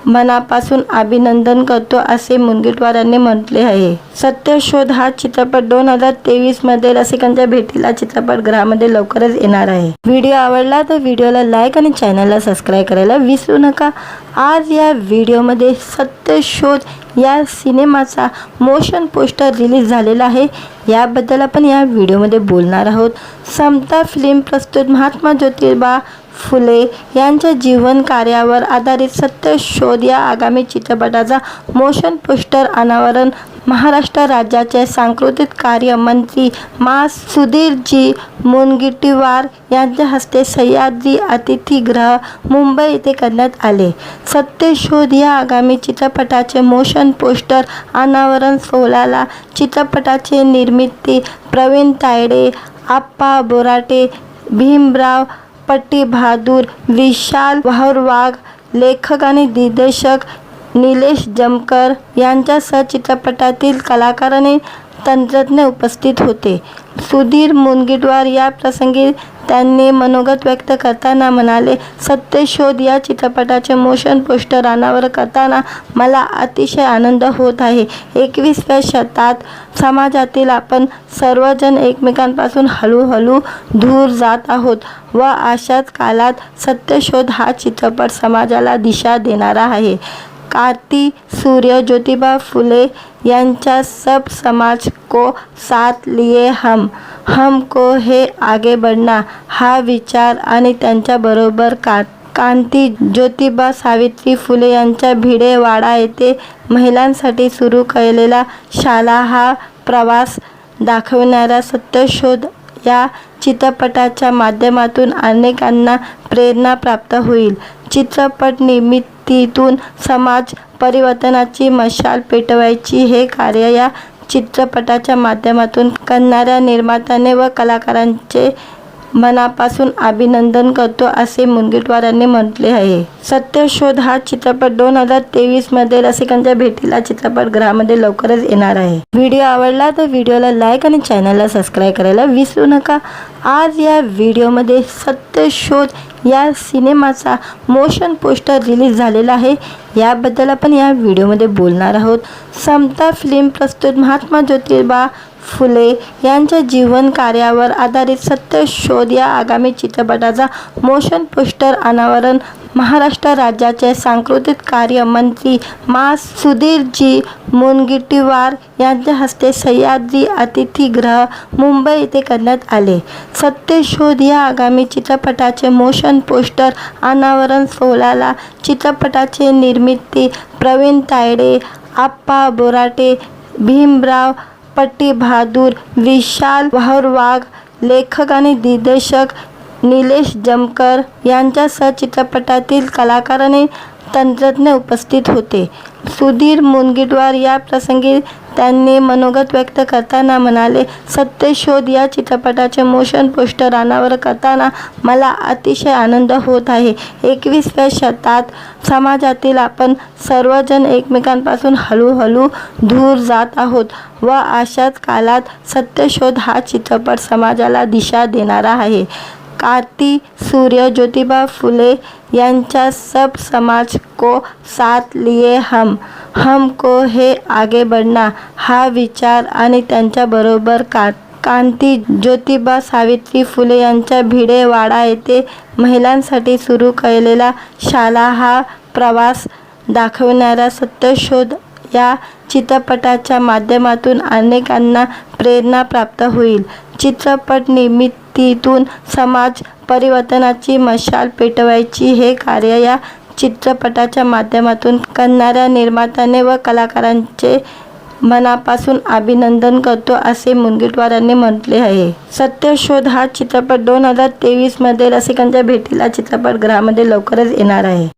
मनापासून अभिनंदन करतो असे मुनगंटीवारांनी म्हटले आहे. सत्यशोध हा चित्रपट 2023 मध्ये रसिकांच्या भेटीला चित्रपटगृहामध्ये लवकरच येणार आहे. व्हिडिओ आवडला तर व्हिडिओला लाईक आणि चॅनलला सबस्क्राईब करायला विसरू नका. आज या व्हिडिओमध्ये सत्यशोध या सिनेमाचा मोशन पोस्टर रिलीज झालेला आहे. याबद्दल आपण या व्हिडिओमध्ये बोलणार आहोत. समता फिल्म प्रस्तुत महात्मा ज्योतिबा फुले यांच्या जीवन कार्यावर आधारित सत्यशोध या आगामी चित्रपटाचा मोशन पोस्टर अनावरण महाराष्ट्र राज्याचे सांस्कृतिक कार्य मंत्री मा. सुधीरजी मुनगंटीवार यांच्या हस्ते सह्याद्री अतिथीगृह मुंबई येथे करण्यात आले. सत्यशोध या आगामी चित्रपटाचे मोशन पोस्टर अनावरण सोहळ्याला चित्रपटाचे निर्माते प्रवीण तायडे, आप्पा बोराटे, भीमराव पट्टीबहादूर, विशाल वाघ, लेखक आणि दिग्दर्शक निलेश जमकर यांच्यासह चित्रपटातील कलाकार आणि तंत्रज्ञ उपस्थित होते. सुधीर मुनगंटीवार या प्रसंगी त्यांनी मनोगत व्यक्त करताना म्हणाले, सत्यशोध या चित्रपटाचे मोशन पोस्टर अनावरण करताना मला अतिशय आनंद होत आहे. 21व्या शतकात समाजातील आपण सर्वजण एकमेकांपासून हळूहळू दूर जात आहोत व अशाच काळात सत्यशोध हा चित्रपट समाजाला दिशा देणारा आहे. क्रांती सूर्य ज्योतिबा फुले यांच्या सब समाज को साथ लिए हमको है आगे बढ़ना हा विचार आणि त्यांच्याबरोबर क्रांती ज्योतिबा सावित्री फुले यांच्या भिडेवाडा येथे महिलांसाठी सुरू केलेला शाळा हा प्रवास दाखवणारा सत्यशोध या चित्रपटाच्या माध्यमातून अनेकांना प्रेरणा प्राप्त होईल. चित्रपट निर्मितीतून समाज परिवर्तनाची मशाल पेटवायची हे कार्य या चित्रपटाच्या माध्यमातून करणाऱ्या निर्मात्याने व कलाकारांचे मनापासून अभिनंदन करतो असे मुनगंटीवारांनी म्हटले आहे. सत्यशोध हा चित्रपट 2023 मध्ये रसिकांच्या भेटीला चित्रपटगृहामध्ये लवकरच येणार आहे. व्हिडिओ आवडला तर व्हिडिओला लाईक आणि चॅनलला सबस्क्राईब करायला विसरू नका. आज या व्हिडिओमध्ये सत्यशोध या सिनेमाचा मोशन पोस्टर रिलीज झालेला आहे. याबद्दल आपण या व्हिडिओमध्ये बोलणार आहोत. समता फिल्म प्रस्तुत महात्मा ज्योतिबा फुले यांच्या जीवन कार्यावर आधारित सत्यशोध या आगामी चित्रपटाचा मोशन पोस्टर अनावरण महाराष्ट्र राज्याचे सांस्कृतिक कार्य मंत्री मा. सुधीरजी मुनगंटीवार यांच्या हस्ते सह्याद्री अतिथीगृह मुंबई येथे करण्यात आले. सत्यशोध या आगामी चित्रपटाचे मोशन पोस्टर अनावरण सोहळ्याला चित्रपटाचे निर्माते प्रवीण तायडे, आप्पा बोराटे, भीमराव पट्टीबहादूर, विशाल वाघ, लेखक आणि दिग्दर्शक निलेश जमकर यांच्यासह चित्रपटातील कलाकार आणि तंत्रज्ञ उपस्थित होते. सुधीर मुनगंटीवार या प्रसंगी त्यांनी मनोगत व्यक्त करताना म्हणाले, सत्यशोध या चित्रपटाचे मोशन पोस्टर अनावरण करताना मला अतिशय आनंद होत आहे. 21व्या शतकात समाजातील आपण सर्वजण एकमेकांपासून हळूहळू दूर जात आहोत व अशाच काळात सत्यशोध हा चित्रपट समाजाला दिशा देणारा आहे. क्रांती सूर्य ज्योतिबा फुले यांच्या सब समाज को साथ लिए हमको है आगे बढ़ना हा विचार आणि त्यांच्याबरोबर क्रांती ज्योतिबा सावित्री फुले यांच्या भिडेवाडा येथे महिलांसाठी सुरू केलेला शाळा हा प्रवास दाखवणारा सत्यशोध या चित्रपटाच्या माध्यमातून अनेकांना प्रेरणा प्राप्त होईल. चित्रपट निर्मितीतून समाज परिवर्तनाची मशाल पेटवायची हे कार्य या चित्रपटाच्या माध्यमातून करणाऱ्या निर्मात्याने व कलाकारांचे मनापासून अभिनंदन करतो असे मुनगंटीवारांनी म्हटले आहे. सत्यशोध हा चित्रपट 2023 मध्ये रसिकांच्या भेटीला चित्रपटगृहामध्ये लवकरच येणार आहे.